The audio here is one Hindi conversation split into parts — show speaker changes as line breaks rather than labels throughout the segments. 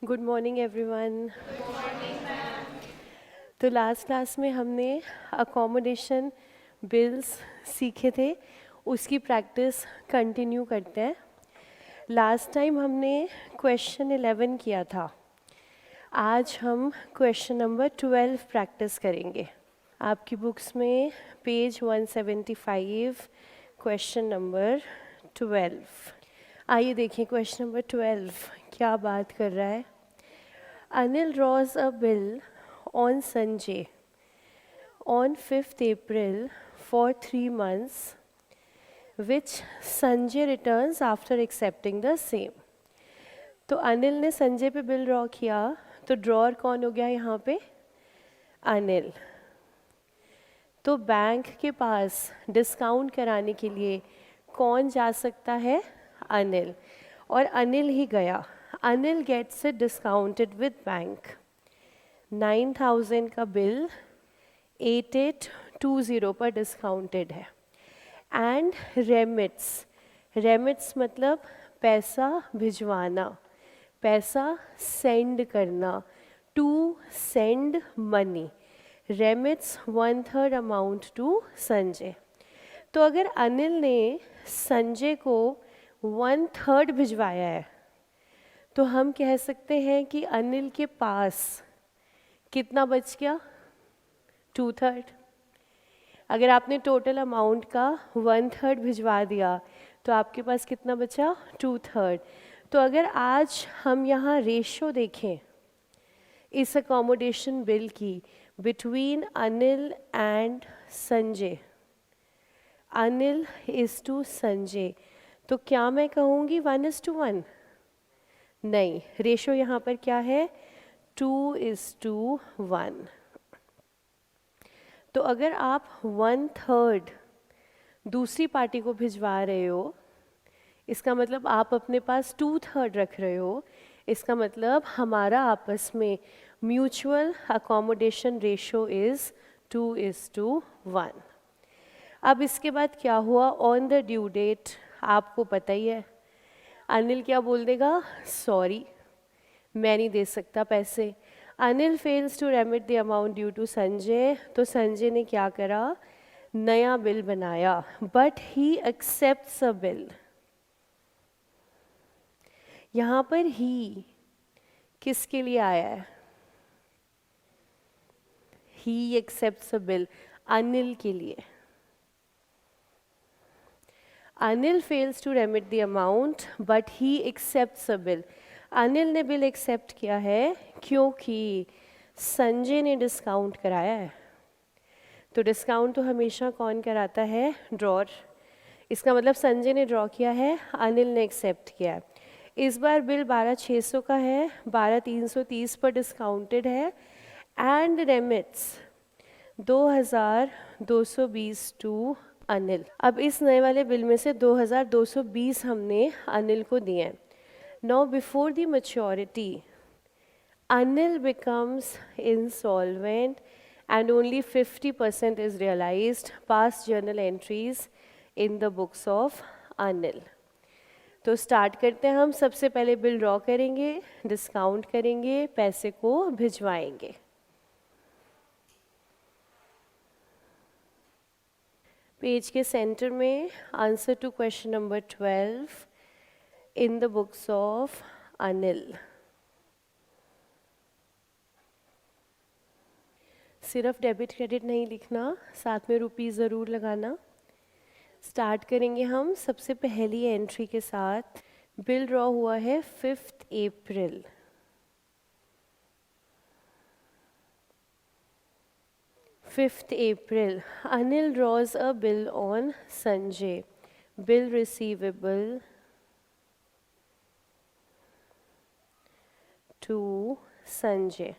Good morning everyone. तो लास्ट क्लास में हमने अकोमोडेशन बिल्स सीखे थे, उसकी प्रैक्टिस कंटिन्यू करते हैं। लास्ट टाइम हमने क्वेश्चन 11 किया था, आज हम क्वेश्चन नंबर 12 प्रैक्टिस करेंगे। आपकी बुक्स में पेज 175 क्वेश्चन नंबर 12। आइए देखें क्वेश्चन नंबर 12 क्या बात कर रहा है। Anil draws a bill on Sanjay on 5th April for 3 months, which Sanjay returns after accepting the same. तो अनिल ने संजय पे बिल ड्रॉ किया, तो ड्रॉअर कौन हो गया यहाँ पे? अनिल। तो बैंक के पास डिस्काउंट कराने के लिए कौन जा सकता है? अनिल। और अनिल ही गया। Anil gets it discounted with bank. 9,000 का बिल 8820 पर डिस्काउंटेड है। एंड रेमिट्स मतलब पैसा भिजवाना, पैसा सेंड करना, to send money. Remits 1/3 amount to Sanjay. तो अगर अनिल ने संजय को 1/3 भिजवाया है, तो हम कह सकते हैं कि अनिल के पास कितना बच गया? 2/3। अगर आपने टोटल अमाउंट का 1/3 भिजवा दिया तो आपके पास कितना बचा? 2/3। तो अगर आज हम यहाँ रेशो देखें इस अकोमोडेशन बिल की between Anil and Sanjay, Anil is to Sanjay, तो क्या मैं कहूँगी 1:1? नहीं, रेशो यहाँ पर क्या है? 2:1। तो अगर आप 1/3 दूसरी पार्टी को भिजवा रहे हो, इसका मतलब आप अपने पास 2/3 रख रहे हो। इसका मतलब हमारा आपस में म्यूचुअल अकोमोडेशन रेशो इज़ 2:1। अब इसके बाद क्या हुआ? ऑन द ड्यू डेट आपको पता ही है, अनिल क्या बोल देगा? सॉरी, मैं नहीं दे सकता पैसे। Anil fails to remit the amount due to Sanjay, तो संजय ने क्या करा? नया बिल बनाया, but he accepts a bill. यहाँ पर ही किसके लिए आया है? He accepts a bill, Anil के लिए। Anil fails to remit the amount but he accepts a bill. Anil ने बिल एक्सेप्ट किया है क्योंकि संजय ने डिस्काउंट कराया है। तो डिस्काउंट तो हमेशा कौन कराता है? ड्रॉअर। इसका मतलब संजय ने ड्रॉ किया है, अनिल ने एक्सेप्ट किया है। इस बार बिल 12,600 का है, 12,330 पर डिस्काउंटेड है एंड रेमिट्स 2,220 टू अनिल। अब इस नए वाले बिल में से 2,220 हमने अनिल को दिए हैं। Now before the maturity Anil becomes insolvent and only 50% is realized past journal entries in the books of Anil. तो स्टार्ट करते हैं हम। सबसे पहले बिल ड्रॉ करेंगे, डिस्काउंट करेंगे, पैसे को भिजवाएंगे। पेज के सेंटर में answer to question number 12 in the books of Anil. सिर्फ डेबिट क्रेडिट नहीं लिखना, साथ में रुपीस ज़रूर लगाना। स्टार्ट करेंगे हम सबसे पहली एंट्री के साथ। बिल ड्रॉ हुआ है 5th April. Anil draws a bill on Sanjay. Bill receivable to Sanjay.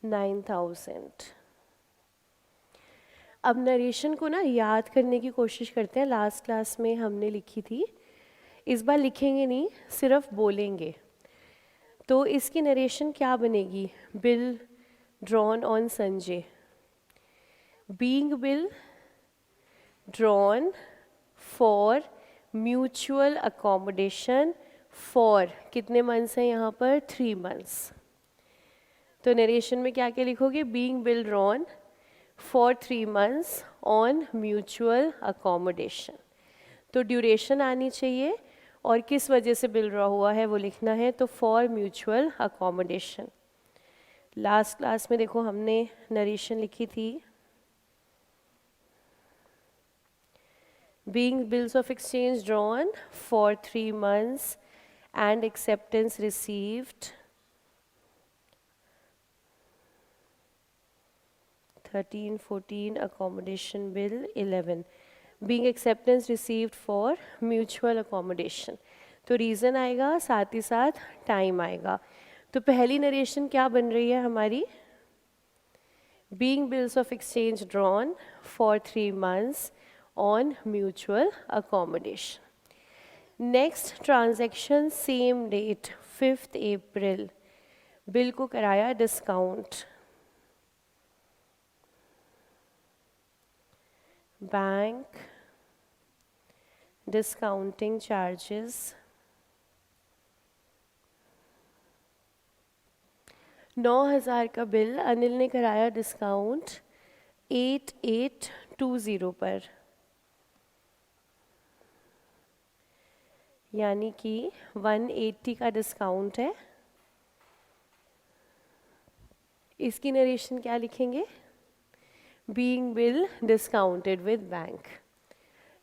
$9,000। अब नरेशन को ना याद करने की कोशिश करते हैं। लास्ट क्लास में हमने लिखी थी, इस बार लिखेंगे नहीं, सिर्फ बोलेंगे। तो इसकी नरेशन क्या बनेगी? Bill drawn on Sanjay, being bill drawn for mutual accommodation for कितने मंथ्स हैं यहाँ पर 3 मंथ्स। तो नरेशन में क्या क्या लिखोगे, being bill drawn for 3 months on mutual accommodation. तो ड्यूरेशन आनी चाहिए और किस वजह से बिल ड्रॉ हुआ है वो लिखना है, तो for mutual accommodation. Last class में देखो हमने नरेशन लिखी थी, being bills of exchange drawn for 3 months and acceptance received 13 14 accommodation bill 11 being acceptance received for mutual accommodation। तो रीज़न आएगा साथ ही साथ टाइम आएगा। तो पहली नरेशन क्या बन रही है हमारी, being bills of exchange drawn for 3 months on mutual accommodation। Next transaction same date 5 April, bill को कराया डिस्काउंट, बैंक डिस्काउंटिंग चार्जेस 9,000 का बिल अनिल ने कराया डिस्काउंट 8820 पर, यानी कि 180 का डिस्काउंट है। इसकी नरेशन क्या लिखेंगे, being bill discounted with bank.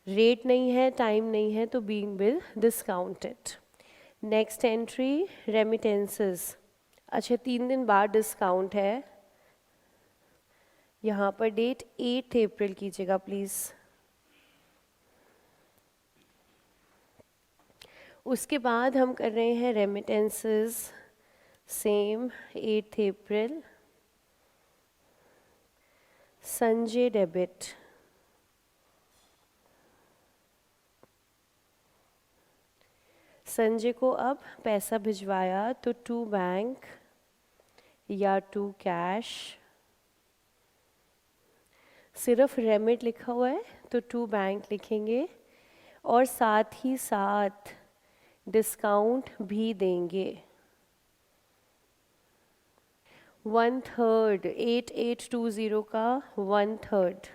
Rate नहीं है, टाइम नहीं है, तो being bill discounted. Next entry remittances, अच्छा 3 दिन बाद डिस्काउंट है, यहाँ पर डेट 8 अप्रैल कीजिएगा प्लीज़। उसके बाद हम कर रहे हैं रेमिटेंसेस सेम 8 अप्रैल, संजय डेबिट, संजय को अब पैसा भिजवाया तो टू बैंक या टू कैश, सिर्फ रेमिट लिखा हुआ है तो टू बैंक लिखेंगे और साथ ही साथ डिस्काउंट भी देंगे 1/3, 8820 का 1/3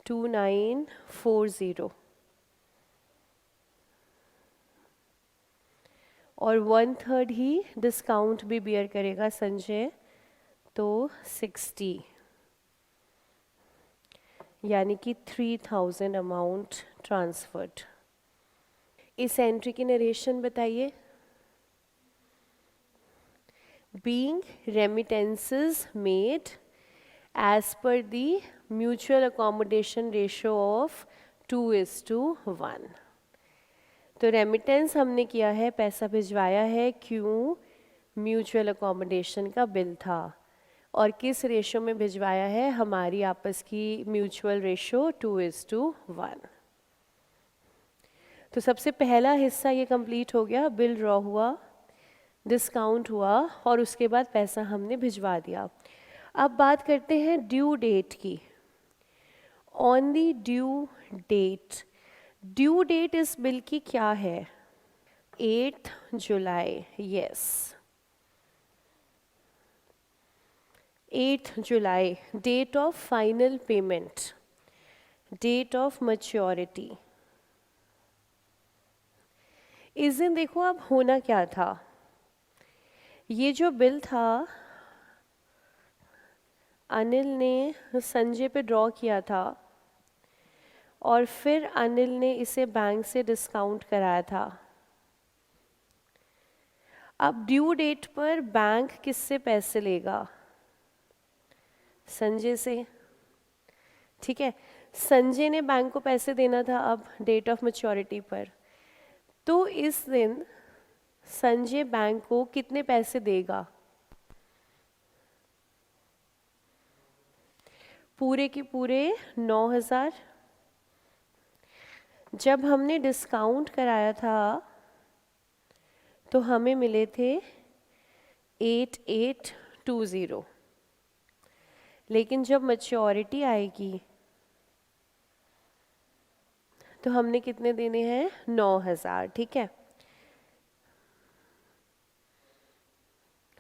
2940 और 1/3 ही डिस्काउंट भी बियर करेगा संजय, तो 60, यानी कि 3000 अमाउंट ट्रांसफर्ड। इस एंट्री की नरेशन बताइए, being remittances made as per the mutual accommodation ratio of 2:1। तो रेमिटेंस हमने किया है, पैसा भिजवाया है, क्यों, म्यूचुअल अकोमोडेशन का बिल था, और किस रेशो में भिजवाया है, हमारी आपस की म्यूचुअल रेशो 2:1। तो सबसे पहला हिस्सा ये कंप्लीट हो गया, बिल ड्रॉ हुआ, डिस्काउंट हुआ और उसके बाद पैसा हमने भिजवा दिया। अब बात करते हैं ड्यू डेट की। On the due date, due date इस बिल की क्या है, 8 जुलाई, यस 8 जुलाई, date of final payment, date of maturity. इस दिन देखो अब होना क्या था, ये जो बिल था अनिल ने संजय पे ड्रॉ किया था और फिर अनिल ने इसे बैंक से डिस्काउंट कराया था। अब ड्यू डेट पर बैंक किससे पैसे लेगा, संजय से, ठीक है। संजय ने बैंक को पैसे देना था अब डेट ऑफ मैच्योरिटी पर, तो इस दिन संजय बैंक को कितने पैसे देगा, पूरे के पूरे 9,000। जब हमने डिस्काउंट कराया था तो हमें मिले थे 8820, लेकिन जब मैच्योरिटी आएगी तो हमने कितने देने हैं 9,000, ठीक है।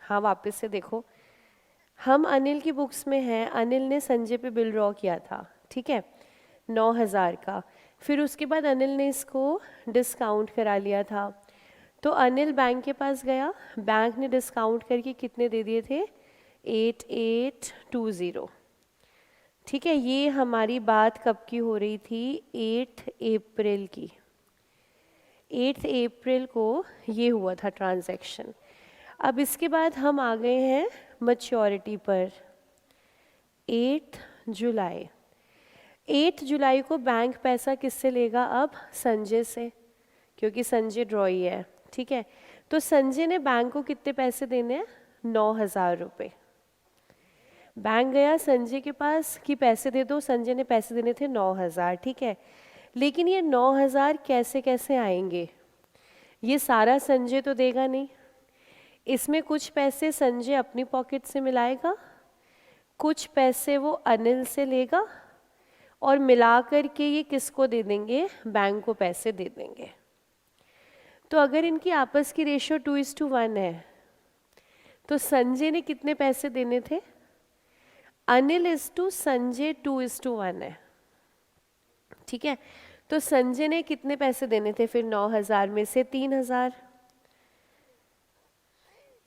हाँ वापस से देखो, हम अनिल की बुक्स में हैं, अनिल ने संजय पे बिल ड्रॉ किया था, ठीक है, 9,000 का। फिर उसके बाद अनिल ने इसको डिस्काउंट करा लिया था, तो अनिल बैंक के पास गया, बैंक ने डिस्काउंट करके कितने दे दिए थे 8820, ठीक है। ये हमारी बात कब की हो रही थी 8 अप्रैल की, 8 अप्रैल को ये हुआ था ट्रांजैक्शन। अब इसके बाद हम आ गए हैं मैच्योरिटी पर 8 जुलाई। 8 जुलाई को बैंक पैसा किससे लेगा अब संजय से, क्योंकि संजय ड्रॉई है, ठीक है। तो संजय ने बैंक को कितने पैसे देने हैं 9,000 रुपये। बैंक गया संजय के पास कि पैसे दे दो, संजय ने पैसे देने थे 9,000, ठीक है। लेकिन ये 9,000 कैसे कैसे आएंगे, ये सारा संजय तो देगा नहीं, इसमें कुछ पैसे संजय अपनी पॉकेट से मिलाएगा, कुछ पैसे वो अनिल से लेगा, और मिला कर के ये किसको दे देंगे, बैंक को पैसे दे देंगे। तो अगर इनकी आपस की रेशियो 2:1 है, तो संजय ने कितने पैसे देने थे, अनिल इज टू संजय 2:1 है, ठीक है। तो संजय ने कितने पैसे देने थे फिर 9,000 में से 3,000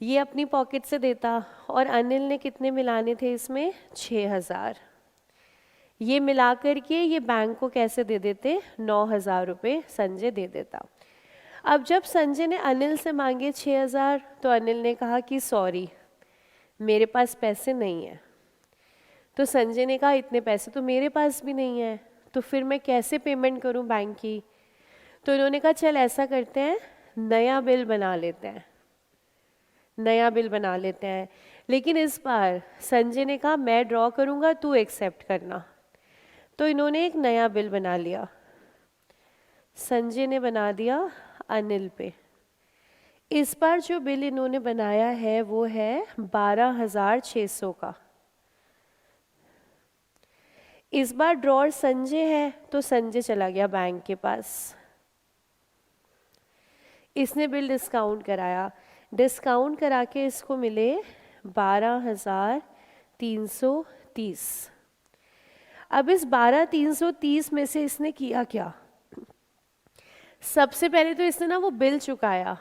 ये अपनी पॉकेट से देता, और अनिल ने कितने मिलाने थे इसमें 6,000, ये मिलाकर के ये बैंक को कैसे दे देते 9,000 रुपये संजय दे देता। अब जब संजय ने अनिल से मांगे 6,000, तो अनिल ने कहा कि सॉरी मेरे पास पैसे नहीं है। तो संजय ने कहा इतने पैसे तो मेरे पास भी नहीं है, तो फिर मैं कैसे पेमेंट करूं बैंक की। तो इन्होंने कहा चल ऐसा करते हैं, नया बिल बना लेते हैं, नया बिल बना लेते हैं। लेकिन इस बार संजय ने कहा मैं ड्रॉ करूंगा तू एक्सेप्ट करना, तो इन्होंने एक नया बिल बना लिया, संजय ने बना दिया अनिल पे। इस बार जो बिल इन्होंने बनाया है वो है 12,600 का। इस बार ड्रॉर संजय है, तो संजय चला गया बैंक के पास, इसने बिल डिस्काउंट कराया, डिस्काउंट करा के इसको मिले 12,330। अब इस 12,330 में से इसने किया क्या, सबसे पहले तो इसने ना वो बिल चुकाया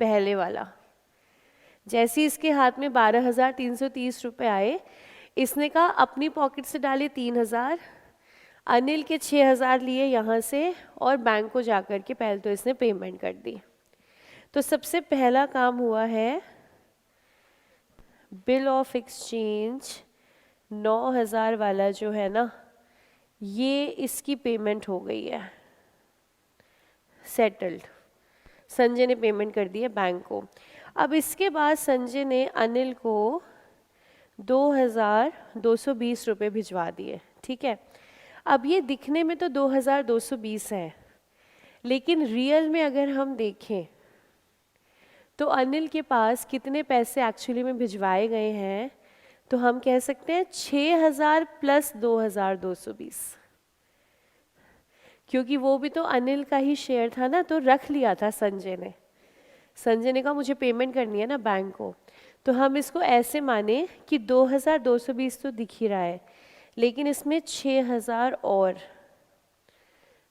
पहले वाला, जैसे इसके हाथ में 12,330 रुपये आए, इसने कहा अपनी पॉकेट से डाले 3,000, अनिल के 6,000 लिए यहाँ से, और बैंक को जाकर के पहले तो इसने पेमेंट कर दी। तो सबसे पहला काम हुआ है बिल ऑफ एक्सचेंज 9,000 वाला जो है ना, ये इसकी पेमेंट हो गई है, सेटल्ड, संजय ने पेमेंट कर दी है बैंक को। अब इसके बाद संजय ने अनिल को 2,220 रुपये भिजवा दिए, ठीक है। अब ये दिखने में तो 2,220 है, लेकिन रियल में अगर हम देखें तो अनिल के पास कितने पैसे एक्चुअली में भिजवाए गए हैं, तो हम कह सकते हैं 6,000 प्लस 2,220, क्योंकि वो भी तो अनिल का ही शेयर था ना, तो रख लिया था संजय ने। संजय ने कहा मुझे पेमेंट करनी है ना बैंक को, तो हम इसको ऐसे माने कि 2,220 तो दिख ही रहा है, लेकिन इसमें 6,000 और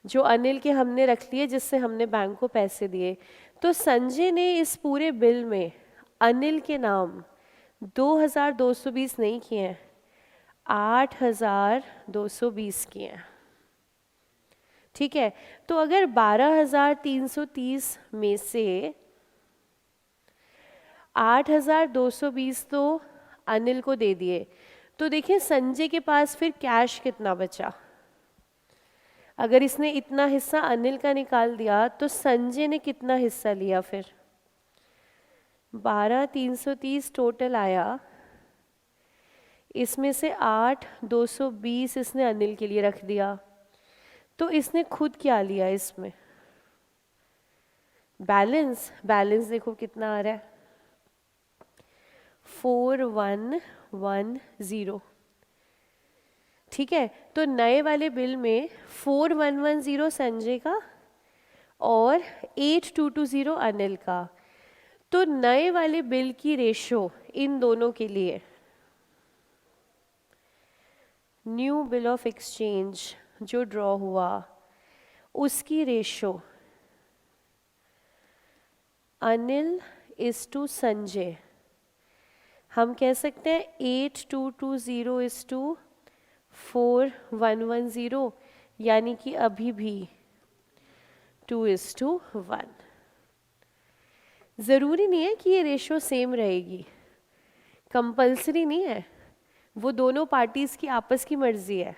जो अनिल के हमने रख लिए, जिससे हमने बैंक को पैसे दिए। तो संजय ने इस पूरे बिल में अनिल के नाम 2,220 नहीं किए हैं, 8,220 किए हैं, ठीक है। तो अगर 12,330 में से 8,220 तो अनिल को दे दिए, तो देखिए संजय के पास फिर कैश कितना बचा। अगर इसने इतना हिस्सा अनिल का निकाल दिया, तो संजय ने कितना हिस्सा लिया फिर 12,330 टोटल आया, इसमें से 8,220 इसने अनिल के लिए रख दिया। तो इसने खुद क्या लिया इसमें, बैलेंस, बैलेंस देखो कितना आ रहा है 4,110, ठीक है, तो नए वाले बिल में 4110 संजय का और 8220 अनिल का। तो नए वाले बिल की रेशो इन दोनों के लिए, न्यू बिल ऑफ एक्सचेंज जो ड्रॉ हुआ उसकी ratio Anil is to Sanjay, हम कह सकते हैं 8220 इज टू 4110, यानी कि अभी भी 2:1। ज़रूरी नहीं है कि ये रेशो सेम रहेगी, कंपल्सरी नहीं है, वो दोनों पार्टीज़ की आपस की मर्जी है।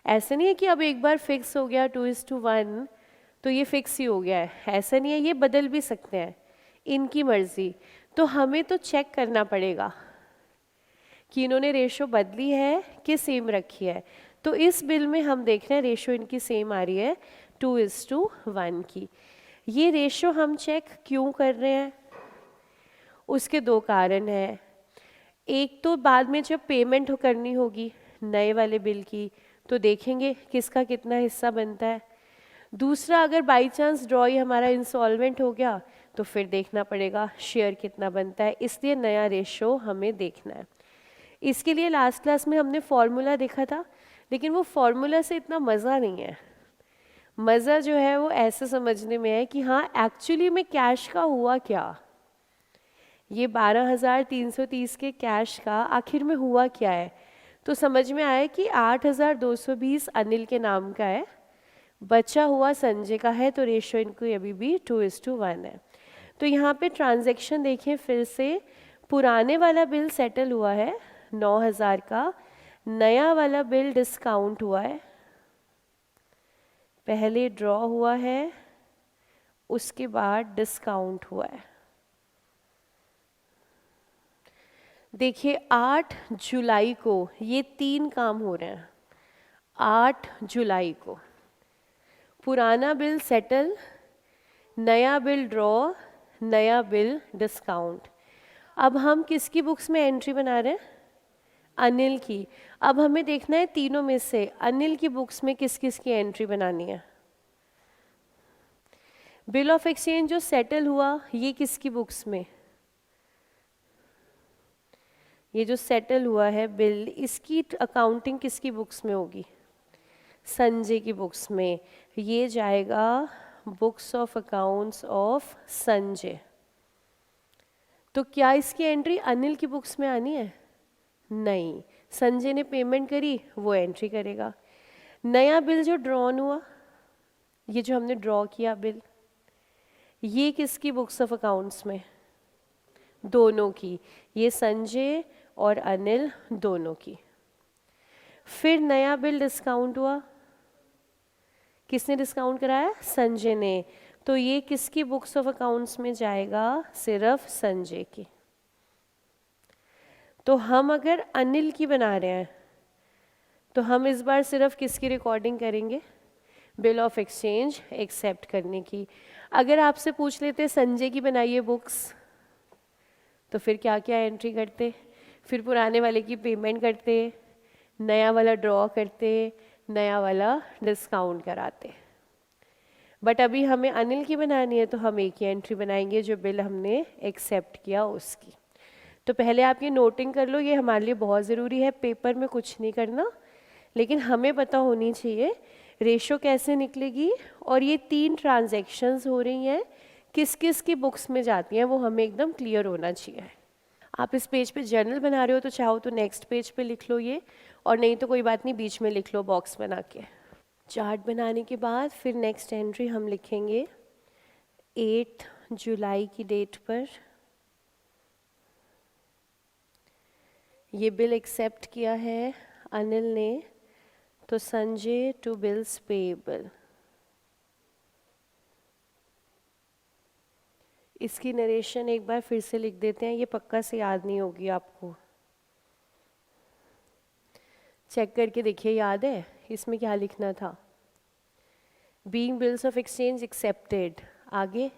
ऐसा नहीं है कि अब एक बार फिक्स हो गया 2:1 तो ये फिक्स ही हो गया है, ऐसा नहीं है, ये बदल भी सकते हैं, इनकी मर्जी। तो हमें तो चेक करना पड़ेगा कि इन्होंने रेशो बदली है कि सेम रखी है। तो इस बिल में हम देख रहे हैं रेशो इनकी सेम आ रही है 2:1 की। ये रेशो हम चेक क्यों कर रहे हैं, उसके दो कारण हैं। एक तो बाद में जब पेमेंट करनी होगी नए वाले बिल की तो देखेंगे किसका कितना हिस्सा बनता है। दूसरा, अगर बाई चांस ड्रॉई हमारा इंसॉल्वेंट हो गया तो फिर देखना पड़ेगा शेयर कितना बनता है, इसलिए नया रेशो हमें देखना है। इसके लिए लास्ट क्लास में हमने फॉर्मूला देखा था, लेकिन वो फॉर्मूला से इतना मज़ा नहीं है। मज़ा जो है वो ऐसे समझने में है कि हाँ एक्चुअली में कैश का हुआ क्या, ये 12,330 के कैश का आखिर में हुआ क्या है। तो समझ में आया कि 8,220 अनिल के नाम का है, बचा हुआ संजय का है, तो रेशो इनको अभी भी 2:1 है। तो यहाँ पे ट्रांजैक्शन देखिए फिर से, पुराने वाला बिल सेटल हुआ है 9,000 का, नया वाला बिल डिस्काउंट हुआ है, पहले ड्रॉ हुआ है उसके बाद डिस्काउंट हुआ है। देखिए 8 जुलाई को ये 3 काम हो रहे हैं। 8 जुलाई को पुराना बिल सेटल, नया बिल ड्रॉ, नया बिल डिस्काउंट। अब हम किसकी बुक्स में एंट्री बना रहे हैं, अनिल की। अब हमें देखना है तीनों में से अनिल की बुक्स में किस किस की एंट्री बनानी है। बिल ऑफ एक्सचेंज जो सेटल हुआ ये किसकी बुक्स में, ये जो सेटल हुआ है बिल, इसकी अकाउंटिंग किसकी बुक्स में होगी, संजय की बुक्स में। ये जाएगा books of accounts of Sanjay. तो क्या इसकी एंट्री अनिल की बुक्स में आनी है, नहीं, संजय ने पेमेंट करी वो एंट्री करेगा। नया बिल जो ड्रॉन हुआ, ये जो हमने ड्रॉ किया बिल, ये किसकी बुक्स ऑफ अकाउंट्स में, दोनों की, ये संजय और अनिल दोनों की। फिर नया बिल डिस्काउंट हुआ, किसने डिस्काउंट कराया, संजय ने, तो ये किसकी बुक्स ऑफ अकाउंट्स में जाएगा, सिर्फ संजय की। तो हम अगर अनिल की बना रहे हैं तो हम इस बार सिर्फ किसकी रिकॉर्डिंग करेंगे, बिल ऑफ एक्सचेंज एक्सेप्ट करने की। अगर आपसे पूछ लेते संजय की बनाइए बुक्स तो फिर क्या क्या एंट्री करते, फिर पुराने वाले की पेमेंट करते, नया वाला ड्रॉ करते, नया वाला डिस्काउंट कराते। बट अभी हमें अनिल की बनानी है तो हम एक ही एंट्री बनाएंगे जो बिल हमने एक्सेप्ट किया उसकी। तो पहले आप ये नोटिंग कर लो, ये हमारे लिए बहुत ज़रूरी है, पेपर में कुछ नहीं करना, लेकिन हमें पता होनी चाहिए रेशो कैसे निकलेगी और ये 3 ट्रांजैक्शंस हो रही हैं किस किस की बुक्स में जाती हैं, वो हमें एकदम क्लियर होना चाहिए। आप इस पेज पे जर्नल बना रहे हो तो चाहो तो नेक्स्ट पेज पे लिख लो ये, और नहीं तो कोई बात नहीं बीच में लिख लो बॉक्स बना के। चार्ट बनाने के बाद फिर नेक्स्ट एंट्री हम लिखेंगे 8 जुलाई की डेट पर ये बिल एक्सेप्ट किया है अनिल ने, तो संजय टू बिल्स पेएबल। इसकी नरेशन एक बार फिर से लिख देते हैं, ये पक्का से याद नहीं होगी आपको, चेक करके देखिए याद है इसमें क्या लिखना था। Being bills of exchange accepted, आगे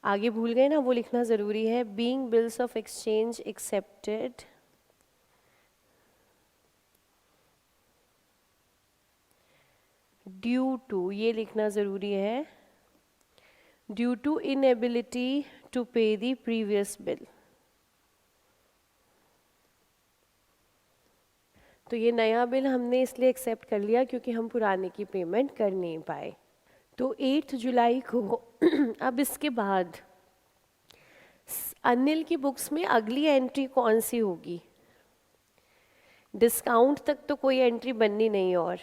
आगे भूल गए ना, वो लिखना ज़रूरी है। Being bills of exchange accepted due to, ये लिखना ज़रूरी है, due to inability to pay the previous bill. तो ये नया बिल हमने इसलिए एक्सेप्ट कर लिया क्योंकि हम पुराने की पेमेंट कर नहीं पाए। तो 8 जुलाई को अब इसके बाद अनिल की बुक्स में अगली एंट्री कौन सी होगी? डिस्काउंट तक तो कोई एंट्री बननी नहीं, और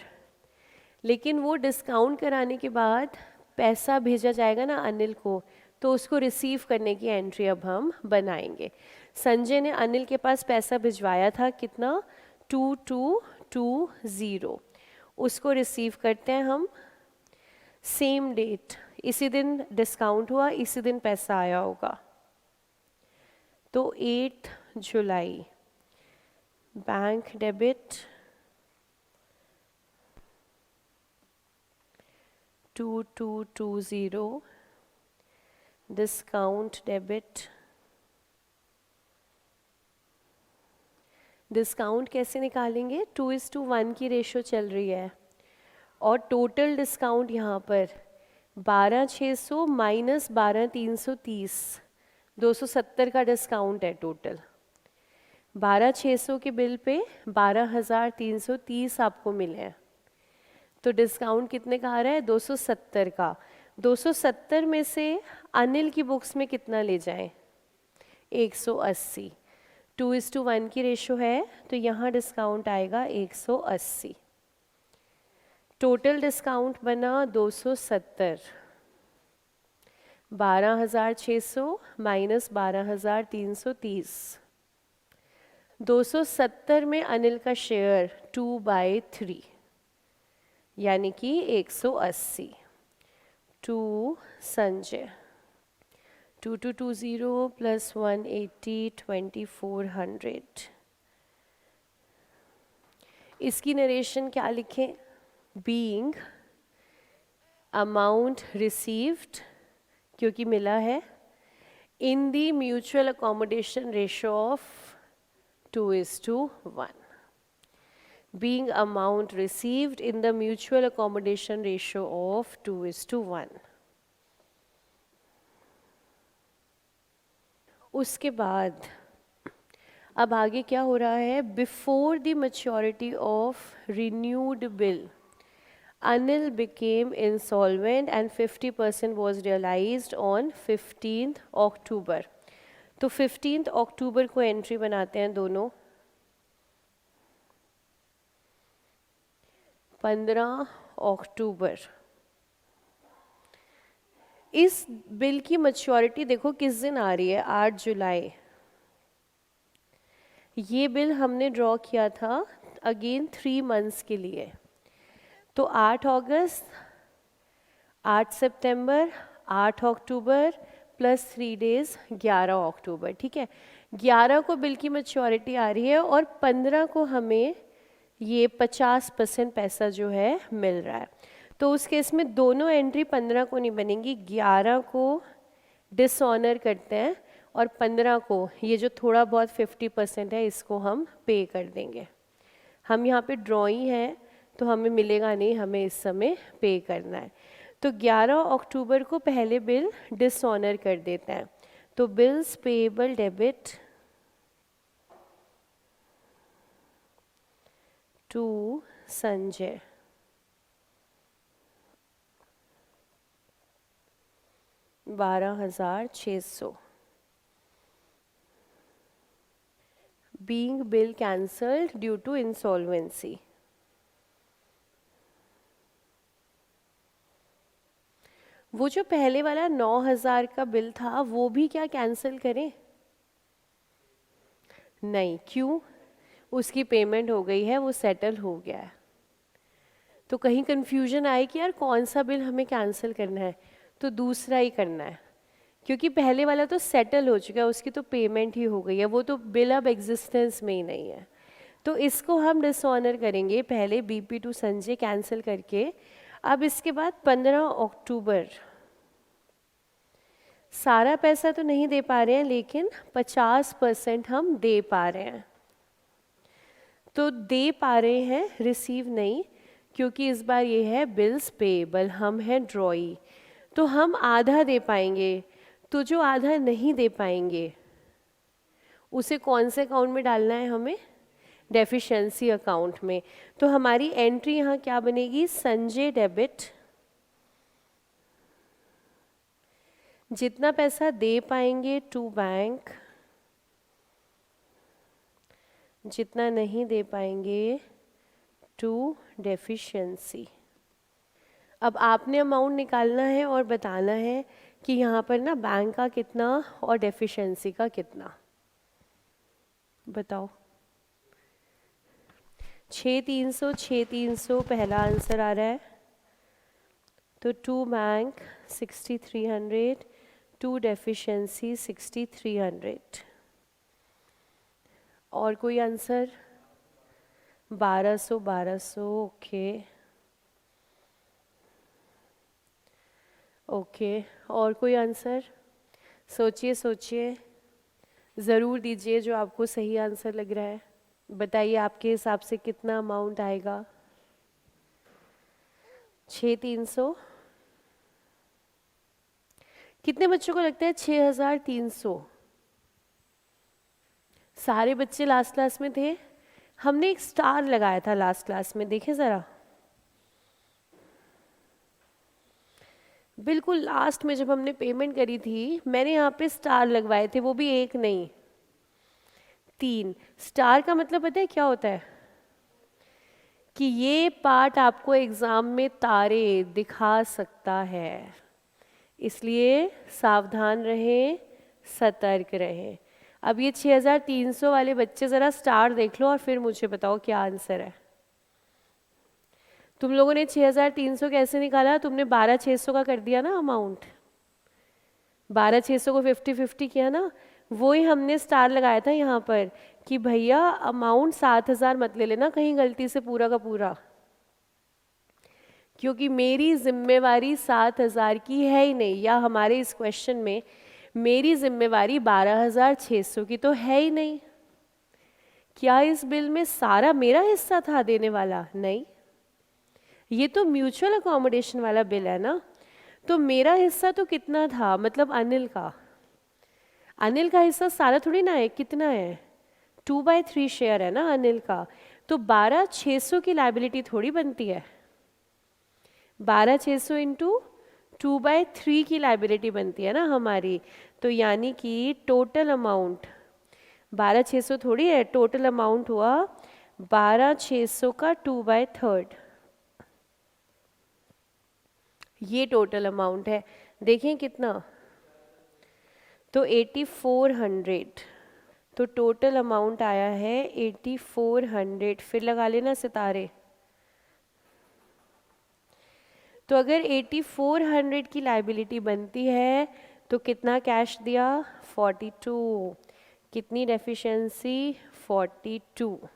लेकिन वो डिस्काउंट कराने के बाद पैसा भेजा जाएगा ना अनिल को, तो उसको रिसीव करने की एंट्री अब हम बनाएंगे। संजय ने अनिल के पास पैसा भिजवाया था, कितना? 2220। उसको रिसीव करते हैं हम सेम डेट, इसी दिन डिस्काउंट हुआ, इसी दिन पैसा आया होगा। तो 8 जुलाई bank debit 2220, discount debit. Discount कैसे निकालेंगे? 2:1 की रेशो चल रही है, और टोटल डिस्काउंट यहाँ पर 12,600 माइनस 12,330, 270 का डिस्काउंट है टोटल। 12,600 के बिल पे 12,330 आपको मिले हैं, तो डिस्काउंट कितने का आ रहा है? 270 का। 270 में से अनिल की बुक्स में कितना ले जाएं? 180। 2:1 की रेशो है, तो यहाँ डिस्काउंट आएगा 180। टोटल डिस्काउंट बना 270, 12,600 माइनस 12,330, 270 में अनिल का शेयर 2/3 यानी कि 180। 2 संजय 2220 प्लस 180 2400। इसकी नरेशन क्या लिखें? बीइंग अमाउंट रिसीव्ड, क्योंकि मिला है, in the mutual accommodation ratio of 2:1। being amount received in the mutual accommodation ratio of 2:1। उसके बाद अब आगे क्या हो रहा है? Before the maturity of renewed bill Anil became insolvent and 50% was realized on 15th October। तो 15th अक्टूबर को एंट्री बनाते हैं दोनों। 15 अक्टूबर। इस बिल की मैच्योरिटी देखो किस दिन आ रही है? 8 जुलाई। ये बिल हमने ड्रॉ किया था अगेन 3 मंथ्स के लिए, तो 8 अगस्त, 8 सितंबर, 8 अक्टूबर प्लस 3 डेज 11 अक्टूबर। ठीक है, 11 को बिल की मैच्योरिटी आ रही है और 15 को हमें ये 50% पैसा जो है मिल रहा है। तो उस केस में दोनों एंट्री 15 को नहीं बनेंगी, 11 को डिसऑनर करते हैं और 15 को ये जो थोड़ा बहुत 50% है इसको हम पे कर देंगे। हम यहाँ पे ड्रॉइंग है तो हमें मिलेगा नहीं, हमें इस समय पे करना है। तो 11 अक्टूबर को पहले बिल डिसऑनर कर देते हैं, तो bills payable debit to Sanjay 12,600। being bill cancelled due to insolvency। वो जो पहले वाला 9,000 का बिल था वो भी क्या कैंसिल करें? नहीं, क्यों? उसकी पेमेंट हो गई है, वो सेटल हो गया है। तो कहीं कंफ्यूजन आए कि यार कौन सा बिल हमें कैंसिल करना है, तो दूसरा ही करना है, क्योंकि पहले वाला तो सेटल हो चुका है, उसकी तो पेमेंट ही हो गई है, वो तो बिल अब एग्जिस्टेंस में ही नहीं है। तो इसको हम डिसऑनर करेंगे पहले, BP2 संजय कैंसिल करके। अब इसके बाद 15 अक्टूबर, सारा पैसा तो नहीं दे पा रहे हैं लेकिन 50% हम दे पा रहे हैं। तो दे पा रहे हैं, रिसीव नहीं, क्योंकि इस बार ये है बिल्स पेएबल, हम हैं ड्रॉई, तो हम आधा दे पाएंगे। तो जो आधा नहीं दे पाएंगे उसे कौन से अकाउंट में डालना है हमें? डेफिशिएंसी अकाउंट में। तो हमारी एंट्री यहाँ क्या बनेगी? संजय डेबिट, जितना पैसा दे पाएंगे टू बैंक, जितना नहीं दे पाएंगे टू डेफिशिएंसी। अब आपने अमाउंट निकालना है और बताना है कि यहाँ पर ना बैंक का कितना और डेफिशिएंसी का कितना। बताओ। 6,300 6,300 पहला आंसर आ रहा है, तो टू बैंक 6,300, टू डेफिशिएंसी 6,300। और कोई आंसर? 1,200 1,200, ओके। और कोई आंसर? सोचिए सोचिए, ज़रूर दीजिए जो आपको सही आंसर लग रहा है। बताइए आपके हिसाब से कितना अमाउंट आएगा? 6,300। कितने बच्चों को लगता है 6,300? सारे बच्चे लास्ट क्लास में थे। हमने एक स्टार लगाया था लास्ट क्लास में, देखें ज़रा। बिल्कुल लास्ट में जब हमने पेमेंट करी थी मैंने यहाँ पे स्टार लगवाए थे, वो भी एक नहीं 3। स्टार का मतलब पता है क्या होता है? कि ये पार्ट आपको एग्ज़ाम में तारे दिखा सकता है, इसलिए सावधान रहें, सतर्क रहें। अब ये 6,300 वाले बच्चे ज़रा स्टार देख लो और फिर मुझे बताओ क्या आंसर है। तुम लोगों ने 6,300 कैसे निकाला? तुमने 12,600 का कर दिया ना अमाउंट, 12,600 को 50-50 किया ना, वो ही हमने स्टार लगाया था यहाँ पर कि भैया अमाउंट 7,000 मत ले लेना कहीं गलती से पूरा का पूरा, क्योंकि मेरी जिम्मेवारी 7,000 की है ही नहीं, या हमारे इस क्वेश्चन में मेरी जिम्मेवारी 12,600 की तो है ही नहीं। क्या इस बिल में सारा मेरा हिस्सा था देने वाला? नहीं, ये तो म्यूचुअल अकोमोडेशन वाला बिल है ना, तो मेरा हिस्सा तो कितना था? मतलब अनिल का हिस्सा सारा थोड़ी ना है, कितना है? 2/3 शेयर है ना अनिल का, तो 12,600 की लायबिलिटी थोड़ी बनती है, 12,600 इंटू 2/3 की लायबिलिटी बनती है ना हमारी। तो यानी कि टोटल अमाउंट 12,600 थोड़ी है, टोटल अमाउंट हुआ 12,600 का 2/3, ये टोटल अमाउंट है। देखें कितना, तो 8,400, तो टोटल अमाउंट आया है 8,400। फिर लगा लेना सितारे। तो अगर 8,400 की लायबिलिटी बनती है तो कितना कैश दिया? 42। कितनी डेफिशिएंसी? 42।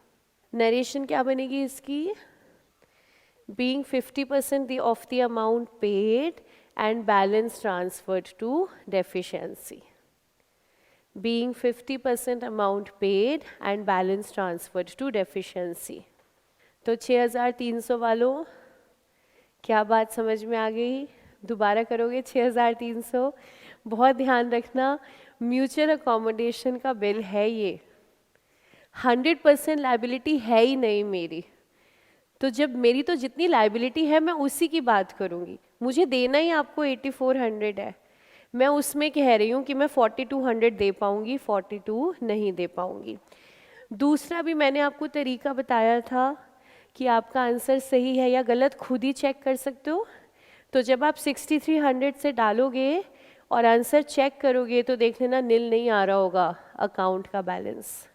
नरेशन क्या बनेगी इसकी? being 50% of the amount paid and balance transferred to deficiency. Being 50% amount paid and balance transferred to deficiency. तो 6,300 वालों, क्या बात समझ में आ गई? दोबारा करोगे 6,300? बहुत ध्यान रखना, म्यूचुअल अकोमोडेशन का बिल है ये, 100% लायबिलिटी है ही नहीं मेरी। तो जब मेरी तो जितनी लायबिलिटी है मैं उसी की बात करूँगी, मुझे देना ही आपको 8,400 है, मैं उसमें कह रही हूँ कि मैं 4,200 दे पाऊँगी, 42 नहीं दे पाऊँगी। दूसरा भी मैंने आपको तरीका बताया था कि आपका आंसर सही है या गलत खुद ही चेक कर सकते हो। तो जब आप 6,300 से डालोगे और आंसर चेक करोगे तो देख लेना नील नहीं आ रहा होगा अकाउंट का बैलेंस,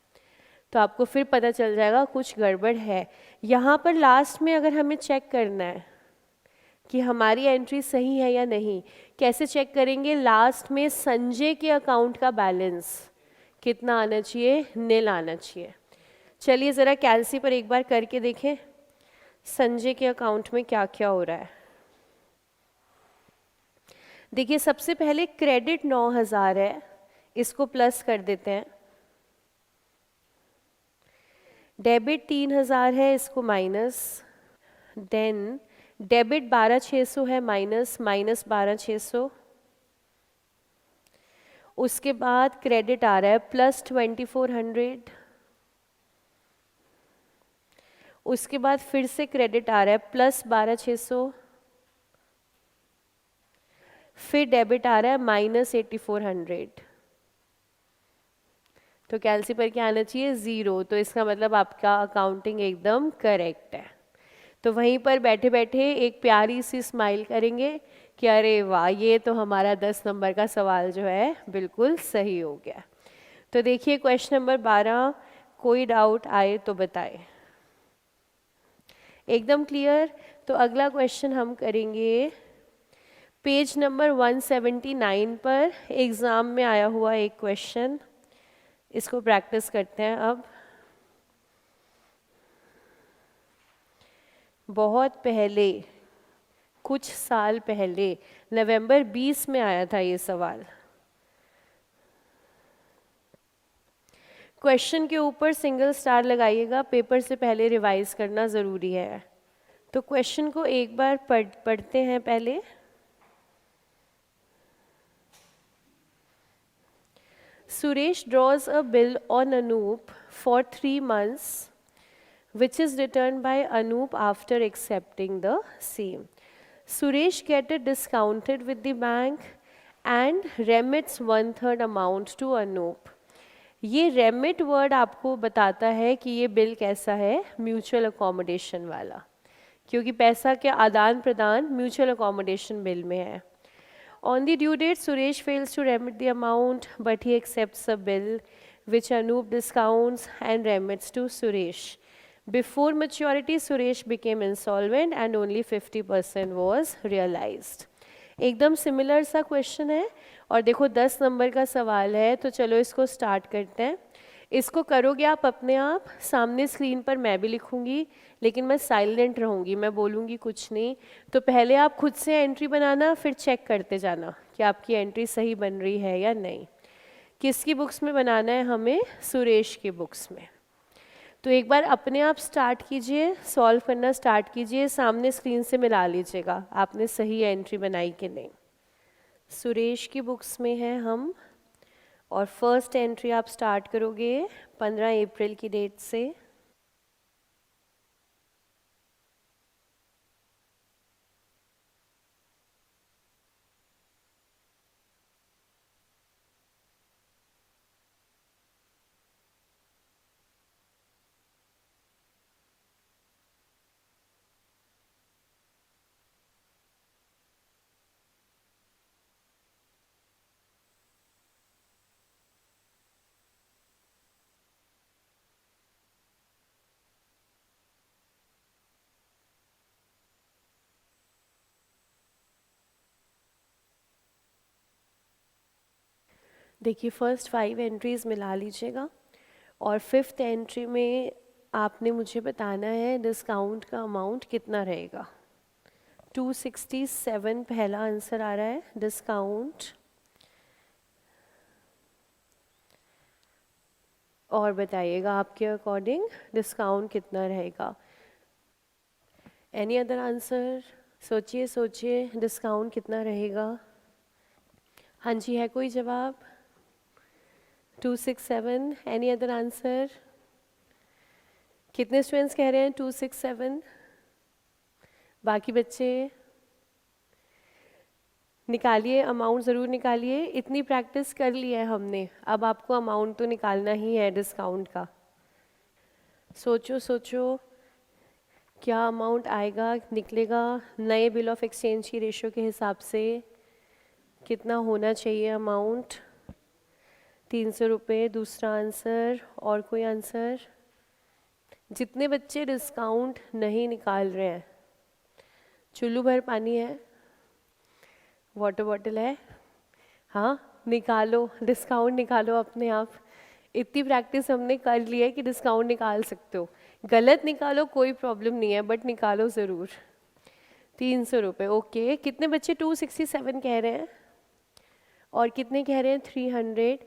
तो आपको फिर पता चल जाएगा कुछ गड़बड़ है। यहाँ पर लास्ट में अगर हमें चेक करना है कि हमारी एंट्री सही है या नहीं, कैसे चेक करेंगे? लास्ट में संजय के अकाउंट का बैलेंस कितना आना चाहिए? नील आना चाहिए। चलिए ज़रा कैलसी पर एक बार करके देखें संजय के अकाउंट में क्या क्या हो रहा है। देखिए सबसे पहले क्रेडिट 9,000 है, इसको प्लस कर देते हैं। डेबिट 3,000 है, इसको माइनस। देन डेबिट 12,600 है, माइनस 12,600। उसके बाद क्रेडिट आ रहा है प्लस 2,400। उसके बाद फिर से क्रेडिट आ रहा है प्लस 12,600। फिर डेबिट आ रहा है माइनस 8,400। तो कैलसी पर क्या आना चाहिए? 0। तो इसका मतलब आपका अकाउंटिंग एकदम करेक्ट है। तो वहीं पर बैठे बैठे एक प्यारी सी स्माइल करेंगे कि अरे वाह, ये तो हमारा 10 नंबर का सवाल जो है बिल्कुल सही हो गया। तो देखिए क्वेश्चन नंबर 12, कोई डाउट आए तो बताएं। एकदम क्लियर? तो अगला क्वेश्चन हम करेंगे पेज नंबर 179 पर, एग्ज़ाम में आया हुआ एक क्वेश्चन। इसको प्रैक्टिस करते हैं अब। बहुत पहले, कुछ साल पहले, नवंबर 20 में आया था ये सवाल। क्वेश्चन के ऊपर सिंगल स्टार लगाइएगा, पेपर से पहले रिवाइज करना ज़रूरी है। तो क्वेश्चन को एक बार पढ़ते हैं पहले। Suresh draws a bill on Anoop for 3 months, which is returned by Anoop after accepting the same. Suresh get it discounted with the bank and remits 1/3 amount to Anoop. ये रेमिट वर्ड आपको बताता है कि ये बिल कैसा है, म्यूचुअल अकोमोडेशन वाला, क्योंकि पैसा के आदान प्रदान म्यूचुअल अकोमोडेशन बिल में है। On the due date, Suresh fails to remit the amount, but he accepts a bill which Anoop discounts and remits to Suresh. Before maturity, Suresh became insolvent and only 50% was realized. एकदम सिमिलर सा क्वेश्चन है और देखो 10 नंबर का सवाल है, तो चलो इसको स्टार्ट करते हैं। इसको करोगे आप अपने आप, सामने स्क्रीन पर मैं भी लिखूंगी, लेकिन मैं साइलेंट रहूंगी, मैं बोलूंगी कुछ नहीं। तो पहले आप खुद से एंट्री बनाना, फिर चेक करते जाना कि आपकी एंट्री सही बन रही है या नहीं। किसकी बुक्स में बनाना है हमें? सुरेश की बुक्स में। तो एक बार अपने आप स्टार्ट कीजिए, सॉल्व करना स्टार्ट कीजिए, सामने स्क्रीन से मिला लीजिएगा आपने सही एंट्री बनाई कि नहीं। सुरेश की बुक्स में है हम, और फर्स्ट एंट्री आप स्टार्ट करोगे 15 अप्रैल की डेट से। देखिए फर्स्ट 5 एंट्रीज मिला लीजिएगा, और फिफ्थ एंट्री में आपने मुझे बताना है डिस्काउंट का अमाउंट कितना रहेगा। 267 पहला आंसर आ रहा है, डिस्काउंट। और बताइएगा आपके अकॉर्डिंग डिस्काउंट कितना रहेगा। Any other answer? सोचिए सोचिए, डिस्काउंट कितना रहेगा। हाँ जी, है कोई जवाब? 267। Any other answer? कितने स्टूडेंट्स कह रहे हैं 267? बाकी बच्चे निकालिए, अमाउंट ज़रूर निकालिए। इतनी प्रैक्टिस कर ली है हमने, अब आपको अमाउंट तो निकालना ही है डिस्काउंट का। सोचो सोचो, क्या अमाउंट आएगा, निकलेगा नए बिल ऑफ एक्सचेंज की रेशो के हिसाब से कितना होना चाहिए अमाउंट? 300 रुपये दूसरा आंसर। और कोई आंसर? जितने बच्चे डिस्काउंट नहीं निकाल रहे हैं, चुल्लू भर पानी है, वाटर बॉटल है, हाँ निकालो, डिस्काउंट निकालो अपने आप। इतनी प्रैक्टिस हमने कर ली है कि डिस्काउंट निकाल सकते हो। गलत निकालो कोई प्रॉब्लम नहीं है, बट निकालो ज़रूर। 300 रुपये, ओके। कितने बच्चे 267 कह रहे हैं और कितने कह रहे हैं 300?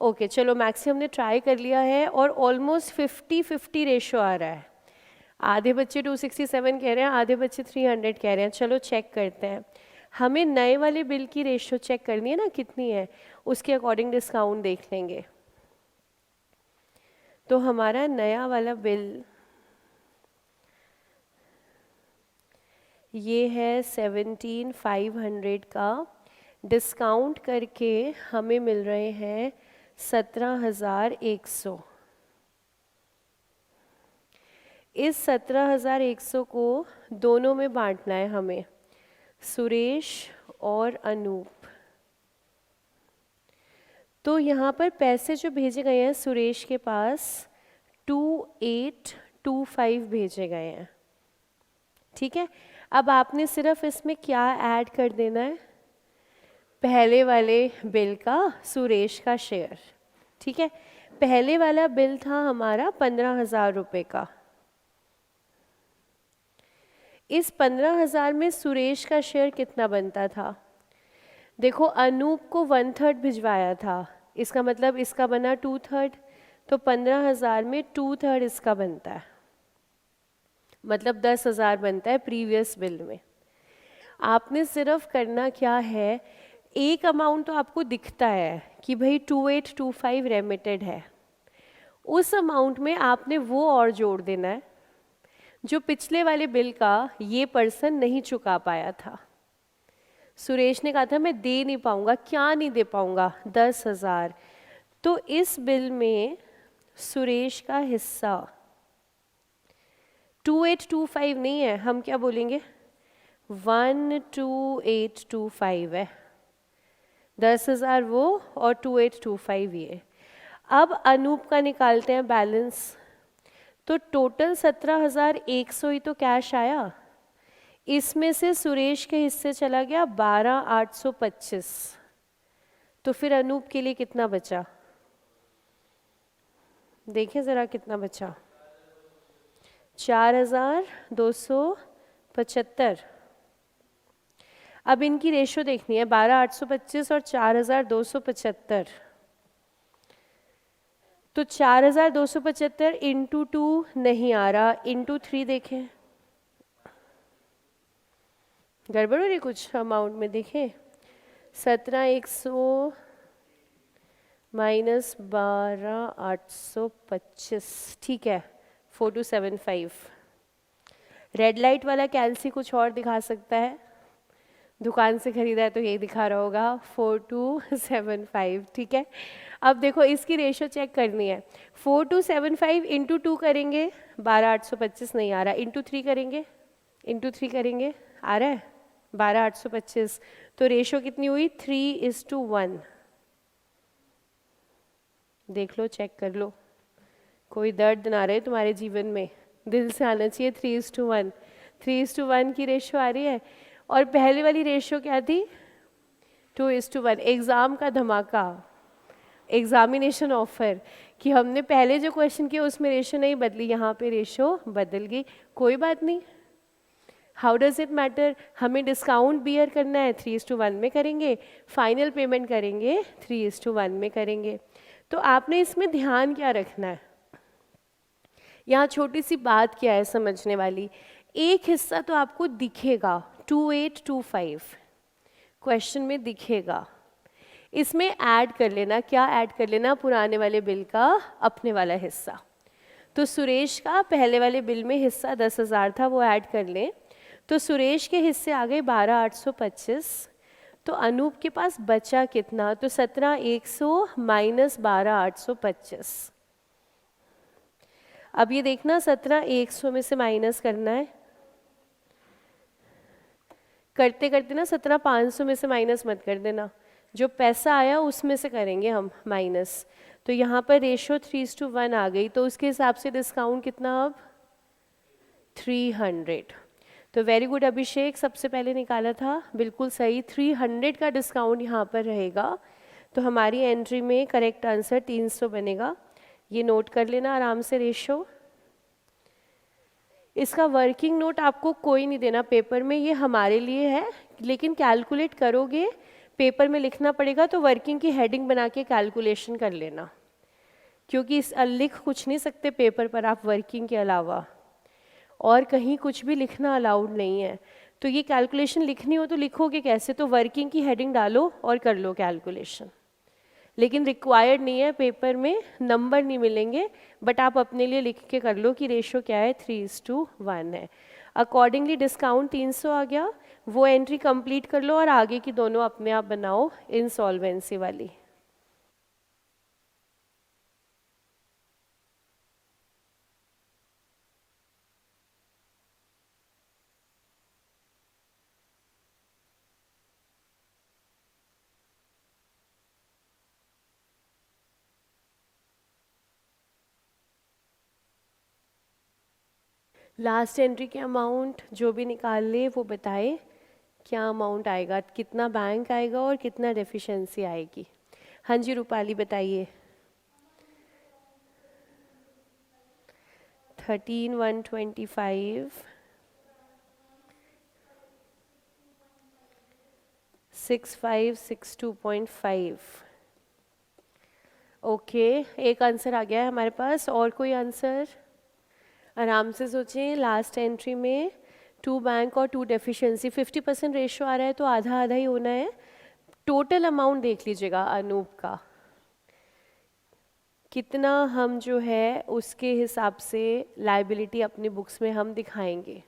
ओके चलो, मैक्सिमम हमने ट्राई कर लिया है और ऑलमोस्ट 50-50 रेशो आ रहा है। आधे बच्चे 267 कह रहे हैं, आधे बच्चे 300 कह रहे हैं। चलो चेक करते हैं। हमें नए वाले बिल की रेशो चेक करनी है ना, कितनी है, उसके अकॉर्डिंग डिस्काउंट देख लेंगे। तो हमारा नया वाला बिल ये है 17,500 का, डिस्काउंट करके हमें मिल रहे हैं 17,100। इस 17,100 को दोनों में बांटना है हमें, सुरेश और अनूप। तो यहाँ पर पैसे जो भेजे गए हैं सुरेश के पास 2825 भेजे गए हैं, ठीक है। अब आपने सिर्फ इसमें क्या ऐड कर देना है, पहले वाले बिल का सुरेश का शेयर, ठीक है। पहले वाला बिल था हमारा 15,000 रुपये का। इस 15,000 में सुरेश का शेयर कितना बनता था? देखो अनूप को 1/3 भिजवाया था, इसका मतलब इसका बना 2/3, तो 15,000 में 2/3 इसका बनता है, मतलब 10,000 बनता है प्रीवियस बिल में। आपने सिर्फ करना क्या है, एक अमाउंट तो आपको दिखता है कि भाई 2825 रेमिटेड है, उस अमाउंट में आपने वो और जोड़ देना है जो पिछले वाले बिल का ये पर्सन नहीं चुका पाया था। सुरेश ने कहा था मैं दे नहीं पाऊंगा, क्या नहीं दे पाऊंगा, 10,000। तो इस बिल में सुरेश का हिस्सा 2825 नहीं है, हम क्या बोलेंगे 12825 है। 10,000 वो और 2825 ये। अब अनूप का निकालते हैं बैलेंस। तो टोटल 17,100 ही तो कैश आया, इसमें से सुरेश के हिस्से चला गया 12,825। तो फिर अनूप के लिए कितना बचा, देखिए ज़रा कितना बचा, 4,275। अब इनकी रेशो देखनी है, 12,825 और 4,275। तो 4,275 इंटू 2 नहीं आ रहा, इंटू 3 देखें, गड़बड़ हो रही कुछ अमाउंट में, देखें 17,100 माइनस 12,825, ठीक है 4275। रेड लाइट वाला कैल्सी कुछ और दिखा सकता है, दुकान से खरीदा है तो यही दिखा रहा होगा 4275, ठीक है। अब देखो इसकी रेशो चेक करनी है, 4275 इंटू 2 करेंगे 12,825 नहीं आ रहा, इंटू 3 करेंगे, इंटू 3 करेंगे आ रहा है 12,825। तो रेशो कितनी हुई 3:1। देख लो, चेक कर लो, कोई दर्द ना रहे तुम्हारे जीवन में, दिल से आना चाहिए 3:1। 3:1 की रेशो आ रही है। और पहले वाली रेशो क्या थी 2:1। एग्ज़ाम का धमाका, एग्जामिनेशन ऑफर, कि हमने पहले जो क्वेश्चन किया उसमें रेशो नहीं बदली, यहाँ पे रेशो बदल गई। कोई बात नहीं, हाउ डज़ इट मैटर, हमें डिस्काउंट बियर करना है 3:1 में करेंगे, फाइनल पेमेंट करेंगे 3:1 में करेंगे। तो आपने इसमें ध्यान क्या रखना है, यहाँ छोटी सी बात क्या है समझने वाली, एक हिस्सा तो आपको दिखेगा 2825 क्वेश्चन में दिखेगा, इसमें ऐड कर लेना, क्या ऐड कर लेना, पुराने वाले बिल का अपने वाला हिस्सा। तो सुरेश का पहले वाले बिल में हिस्सा 10,000 था, वो ऐड कर लें, तो सुरेश के हिस्से आ गए 12,825। तो अनूप के पास बचा कितना, तो 17,100 माइनस 12,825। अब ये देखना 17,100 में से माइनस करना है, करते करते ना 17,500 में से माइनस मत कर देना, जो पैसा आया उसमें से करेंगे हम माइनस। तो यहाँ पर रेशो 3:1 आ गई, तो उसके हिसाब से डिस्काउंट कितना अब 300। तो वेरी गुड अभिषेक, सबसे पहले निकाला था, बिल्कुल सही, 300 का डिस्काउंट यहाँ पर रहेगा। तो हमारी एंट्री में करेक्ट आंसर 300 बनेगा, ये नोट कर लेना आराम से रेशो। इसका वर्किंग नोट आपको कोई नहीं देना पेपर में, ये हमारे लिए है, लेकिन कैलकुलेट करोगे पेपर में लिखना पड़ेगा, तो वर्किंग की हेडिंग बना के कैलकुलेशन कर लेना, क्योंकि लिख कुछ नहीं सकते पेपर पर आप वर्किंग के अलावा। और कहीं कुछ भी लिखना अलाउड नहीं है। तो ये कैलकुलेशन लिखनी हो तो लिखोगे कैसे? तो वर्किंग की हेडिंग डालो और कर लो कैलकुलेशन, लेकिन रिक्वायर्ड नहीं है, पेपर में नंबर नहीं मिलेंगे, बट आप अपने लिए लिख के कर लो कि रेशो क्या है, 3:1 है। अकॉर्डिंगली डिस्काउंट 300 आ गया, वो एंट्री कंप्लीट कर लो और आगे की दोनों अपने आप बनाओ इंसॉल्वेंसी वाली। लास्ट एंट्री के अमाउंट जो भी निकाल ले वो बताए क्या अमाउंट आएगा, कितना बैंक आएगा और कितना डेफिशिएंसी आएगी। हाँ जी रूपाली बताइए। 13,125, 6562.5। ओके, एक आंसर आ गया है हमारे पास। और कोई आंसर? आराम से सोचें। लास्ट एंट्री में 2 बैंक और 2 डेफिशिएंसी, 50% रेशो आ रहा है तो आधा आधा ही होना है। टोटल अमाउंट देख लीजिएगा अनूप का कितना, हम जो है उसके हिसाब से लाइबिलिटी अपनी बुक्स में हम दिखाएंगे।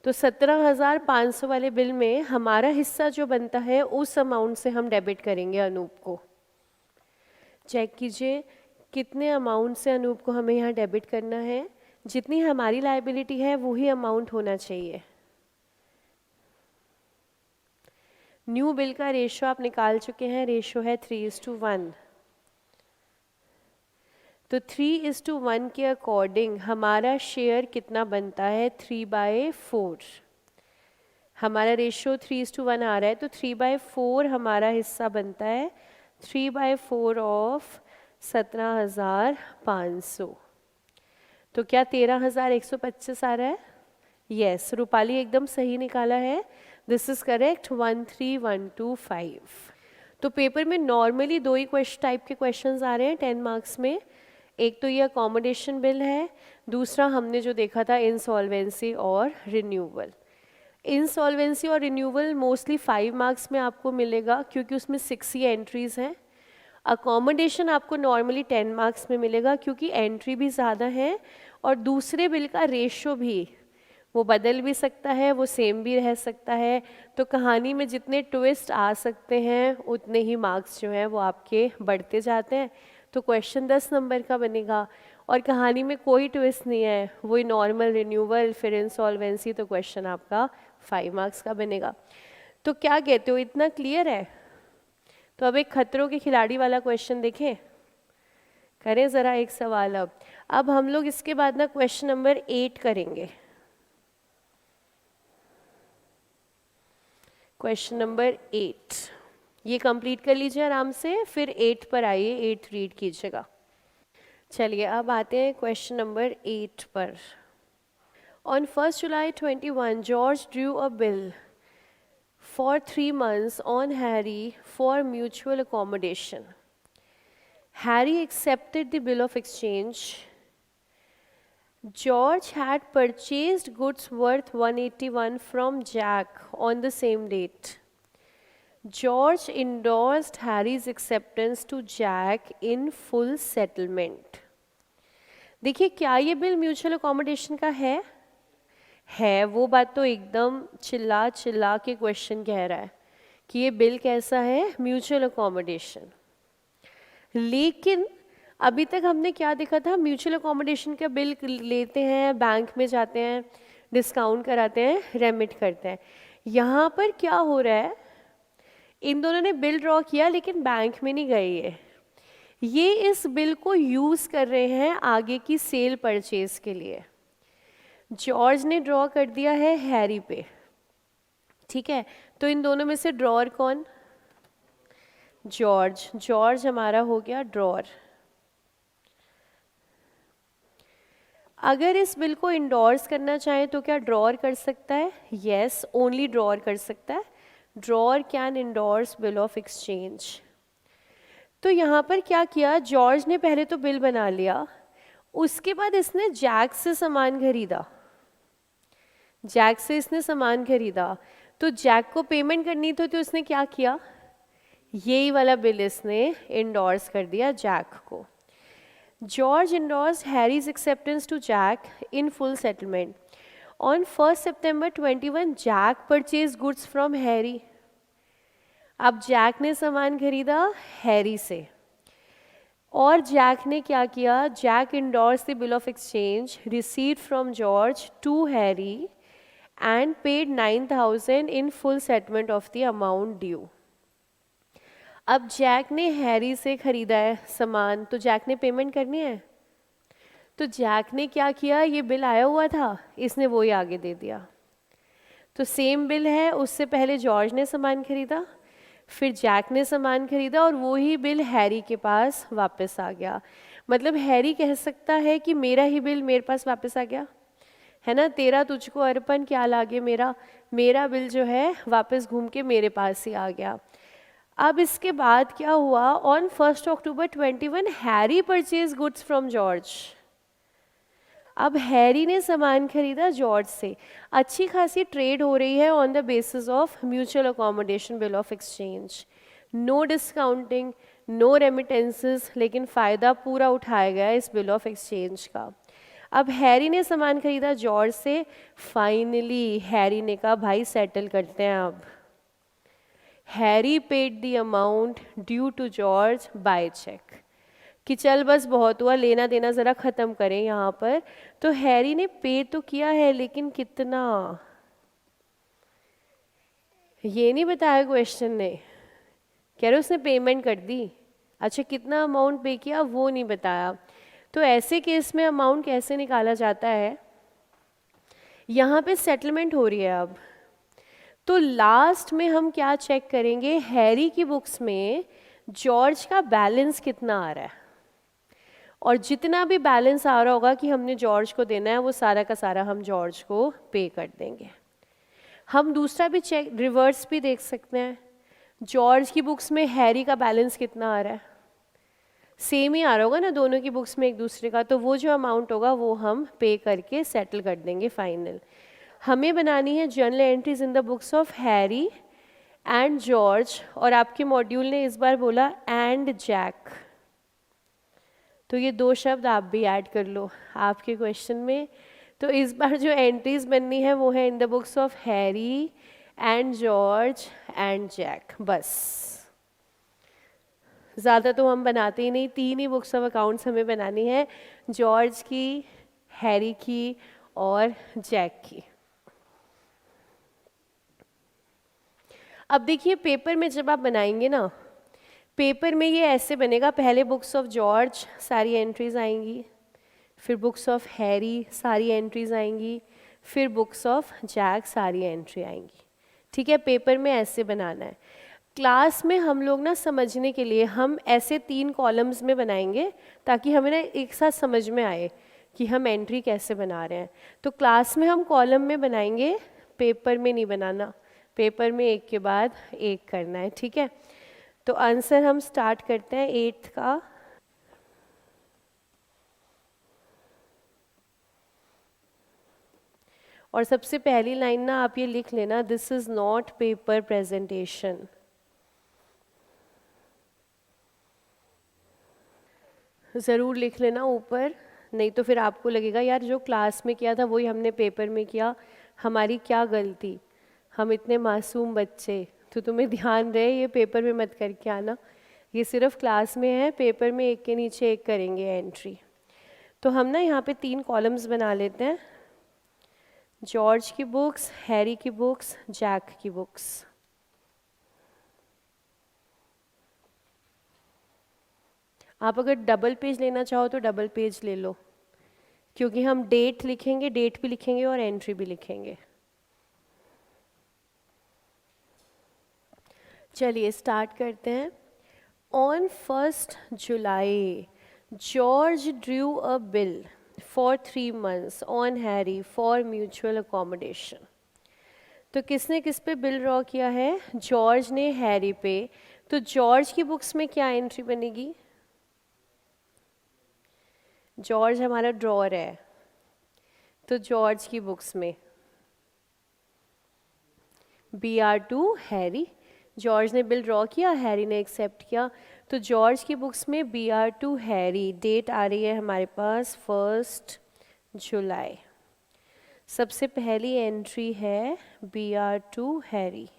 तो 17,500 वाले बिल में हमारा हिस्सा जो बनता है उस अमाउंट से हम डेबिट करेंगे अनूप को। चेक कीजिए कितने अमाउंट से अनूप को हमें यहाँ डेबिट करना है। जितनी हमारी लाइबिलिटी है वही अमाउंट होना चाहिए। न्यू बिल का रेशो आप निकाल चुके हैं, रेशो है 3:1। तो 3:1 के अकॉर्डिंग हमारा शेयर कितना बनता है, 3/4। हमारा रेशो 3:1 आ रहा है तो 3/4 हमारा हिस्सा बनता है, 3/4 ऑफ 17,500। तो क्या 13,125 आ रहा है? यस, रूपाली एकदम सही निकाला है। This is correct, 13,125। तो पेपर में नॉर्मली 2 ही टाइप के क्वेश्चंस आ रहे हैं 10 मार्क्स में। एक तो ये अकोमोडेशन बिल है, दूसरा हमने जो देखा था इंसॉल्वेंसी और रिन्यूअल। इंसॉल्वेंसी और रिन्यूअल मोस्टली 5 मार्क्स में आपको मिलेगा क्योंकि उसमें 6 ही एंट्रीज हैं। अकोमोडेशन आपको नॉर्मली 10 मार्क्स में मिलेगा क्योंकि एंट्री भी ज़्यादा है और दूसरे बिल का रेशो भी वो बदल भी सकता है, वो सेम भी रह सकता है। तो कहानी में जितने ट्विस्ट आ सकते हैं उतने ही मार्क्स जो हैं वो आपके बढ़ते जाते हैं। तो क्वेश्चन 10 नंबर का बनेगा और कहानी में कोई ट्विस्ट नहीं है, वही नॉर्मल रिन्यूअल फिर इंसॉल्वेंसी, तो क्वेश्चन आपका 5 मार्क्स का बनेगा। तो क्या कहते हो, इतना क्लियर है? तो अब एक खतरों के खिलाड़ी वाला क्वेश्चन देखें, करें ज़रा एक सवाल। अब हम लोग इसके बाद ना क्वेश्चन नंबर 8 करेंगे। क्वेश्चन नंबर 8 ये कंप्लीट कर लीजिए आराम से, फिर 8 पर आइए, 8 रीड कीजिएगा। चलिए अब आते हैं क्वेश्चन नंबर 8 पर। On 1 July 21 George drew a bill for 3 months on Harry for mutual accommodation. Harry accepted the bill of exchange. George had purchased goods worth 181 from Jack on the same date. George endorsed Harry's acceptance to Jack in full settlement. देखिए क्या ये बिल म्यूचुअल अकोमोडेशन का है? वो बात तो एकदम चिल्ला चिल्ला के क्वेश्चन कह रहा है कि ये बिल कैसा है, म्यूचुअल अकोमोडेशन। लेकिन अभी तक हमने क्या देखा था, म्यूचुअल अकोमोडेशन का बिल लेते हैं, बैंक में जाते हैं, डिस्काउंट कराते हैं, रेमिट करते हैं। यहाँ पर क्या हो रहा है, इन दोनों ने बिल ड्रॉ किया लेकिन बैंक में नहीं गए। ये इस बिल को यूज़ कर रहे हैं आगे की सेल परचेज के लिए। जॉर्ज ने ड्रॉ कर दिया है हैरी पे, ठीक है। तो इन दोनों में से ड्रॉर कौन? जॉर्ज। जॉर्ज हमारा हो गया ड्रॉर। अगर इस बिल को इंडोर्स करना चाहे तो क्या ड्रॉर कर सकता है? यस, ओनली ड्रॉर कर सकता है। Drawer can endorse bill of exchange. तो यहाँ पर क्या किया, जॉर्ज ने पहले तो बिल बना लिया उसके बाद इसने जैक से सामान खरीदा, जैक से इसने सामान खरीदा, तो जैक को पेमेंट करनी थी, तो उसने क्या किया, यही वाला बिल इसने इंडोर्स कर दिया जैक को. George endorses Harry's acceptance to Jack in full settlement. On 1 September 21 Jack purchase goods from Harry. अब जैक ने सामान खरीदा हैरी से, और जैक ने क्या किया, Jack endorse the bill of exchange received from George to Harry and paid 9,000 in full settlement of the amount due. अब जैक ने हैरी से खरीदा है सामान, तो जैक ने पेमेंट करनी है, तो जैक ने क्या किया, ये बिल आया हुआ था, इसने वो ही आगे दे दिया. तो सेम बिल है, उससे पहले जॉर्ज ने सामान खरीदा, फिर जैक ने सामान खरीदा, और वो ही बिल हैरी के पास वापस आ गया. मतलब हैरी कह सकता है कि मेरा ही बिल मेरे पास वापस आ गया, है ना, तेरा तुझको अर्पण क्या लागे मेरा, मेरा बिल जो है वापस घूम के मेरे पास ही आ गया. अब इसके बाद क्या हुआ, on 1 October 21 Harry purchase goods from George. अब हैरी ने सामान खरीदा जॉर्ज से. अच्छी खासी ट्रेड हो रही है on the basis of mutual accommodation bill of exchange. No discounting, no remittances, लेकिन फ़ायदा पूरा उठाया गया इस बिल ऑफ एक्सचेंज का. अब हैरी ने सामान खरीदा जॉर्ज से. फाइनली हैरी ने कहा भाई सेटल करते हैं अब. Harry paid the amount due to George by cheque, कि चल बस बहुत हुआ, लेना देना ज़रा ख़त्म करें यहाँ पर. तो हैरी ने पे तो किया है, लेकिन कितना ये नहीं बताया क्वेश्चन ने. कह रहे उसने पेमेंट कर दी, अच्छा कितना अमाउंट पे किया वो नहीं बताया. तो ऐसे केस में अमाउंट कैसे निकाला जाता है, यहाँ पे सेटलमेंट हो रही है अब. तो लास्ट में हम क्या चेक करेंगे, हैरी की बुक्स में जॉर्ज का बैलेंस कितना आ रहा है, और जितना भी बैलेंस आ रहा होगा कि हमने जॉर्ज को देना है, वो सारा का सारा हम जॉर्ज को पे कर देंगे. हम दूसरा भी चेक रिवर्स भी देख सकते हैं, जॉर्ज की बुक्स में हैरी का बैलेंस कितना आ रहा है, सेम ही आ रहा होगा ना दोनों की बुक्स में एक दूसरे का, तो वो जो अमाउंट होगा वो हम पे करके सेटल कर देंगे फाइनल. हमें बनानी है journal entries in the books of Harry and George, और आपके मॉड्यूल ने इस बार बोला एंड जैक, तो ये दो शब्द आप भी ऐड कर लो आपके क्वेश्चन में. तो इस बार जो एंट्रीज बननी है वो है in the books of Harry and George and Jack. बस ज़्यादा तो हम बनाते ही नहीं, 3 ही बुक्स ऑफ अकाउंट्स हमें बनानी है, जॉर्ज की, हैरी की और जैक की. अब देखिए पेपर में जब आप बनाएंगे ना, पेपर में ये ऐसे बनेगा, पहले बुक्स ऑफ जॉर्ज सारी एंट्रीज आएंगी, फिर बुक्स ऑफ हैरी सारी एंट्रीज आएंगी, फिर बुक्स ऑफ जैक सारी एंट्री आएंगी. ठीक है, पेपर में ऐसे बनाना है. क्लास में हम लोग ना समझने के लिए हम ऐसे 3 कॉलम्स में बनाएंगे, ताकि हमें ना एक साथ समझ में आए कि हम एंट्री कैसे बना रहे हैं. तो क्लास में हम कॉलम में बनाएंगे, पेपर में नहीं बनाना, पेपर में एक के बाद एक करना है. ठीक है, तो आंसर हम स्टार्ट करते हैं 8th का. और सबसे पहली लाइन ना आप ये लिख लेना, this is not paper presentation. ज़रूर लिख लेना ऊपर, नहीं तो फिर आपको लगेगा यार जो क्लास में किया था वही हमने पेपर में किया, हमारी क्या गलती, हम इतने मासूम बच्चे. तो तुम्हें ध्यान रहे ये पेपर में मत करके आना, ये सिर्फ क्लास में है, पेपर में एक के नीचे एक करेंगे एंट्री. तो हम ना यहाँ पे 3 कॉलम्स बना लेते हैं, जॉर्ज की बुक्स, हैरी की बुक्स, जैक की बुक्स. आप अगर डबल पेज लेना चाहो तो डबल पेज ले लो, क्योंकि हम डेट लिखेंगे, डेट भी लिखेंगे और एंट्री भी लिखेंगे. चलिए स्टार्ट करते हैं. On 1 July George drew a bill for 3 months on Harry for mutual accommodation. तो किसने किस पे बिल ड्रॉ किया है, जॉर्ज ने हैरी पे. तो जॉर्ज की बुक्स में क्या एंट्री बनेगी, जॉर्ज हमारा ड्रॉअर है, तो जॉर्ज की बुक्स में BR टू हैरी, जॉर्ज ने बिल ड्रॉ किया, हैरी ने एक्सेप्ट किया, तो जॉर्ज की बुक्स में BR टू हैरी, डेट आ रही है हमारे पास 1 जुलाई। सबसे पहली एंट्री है BR to Harry.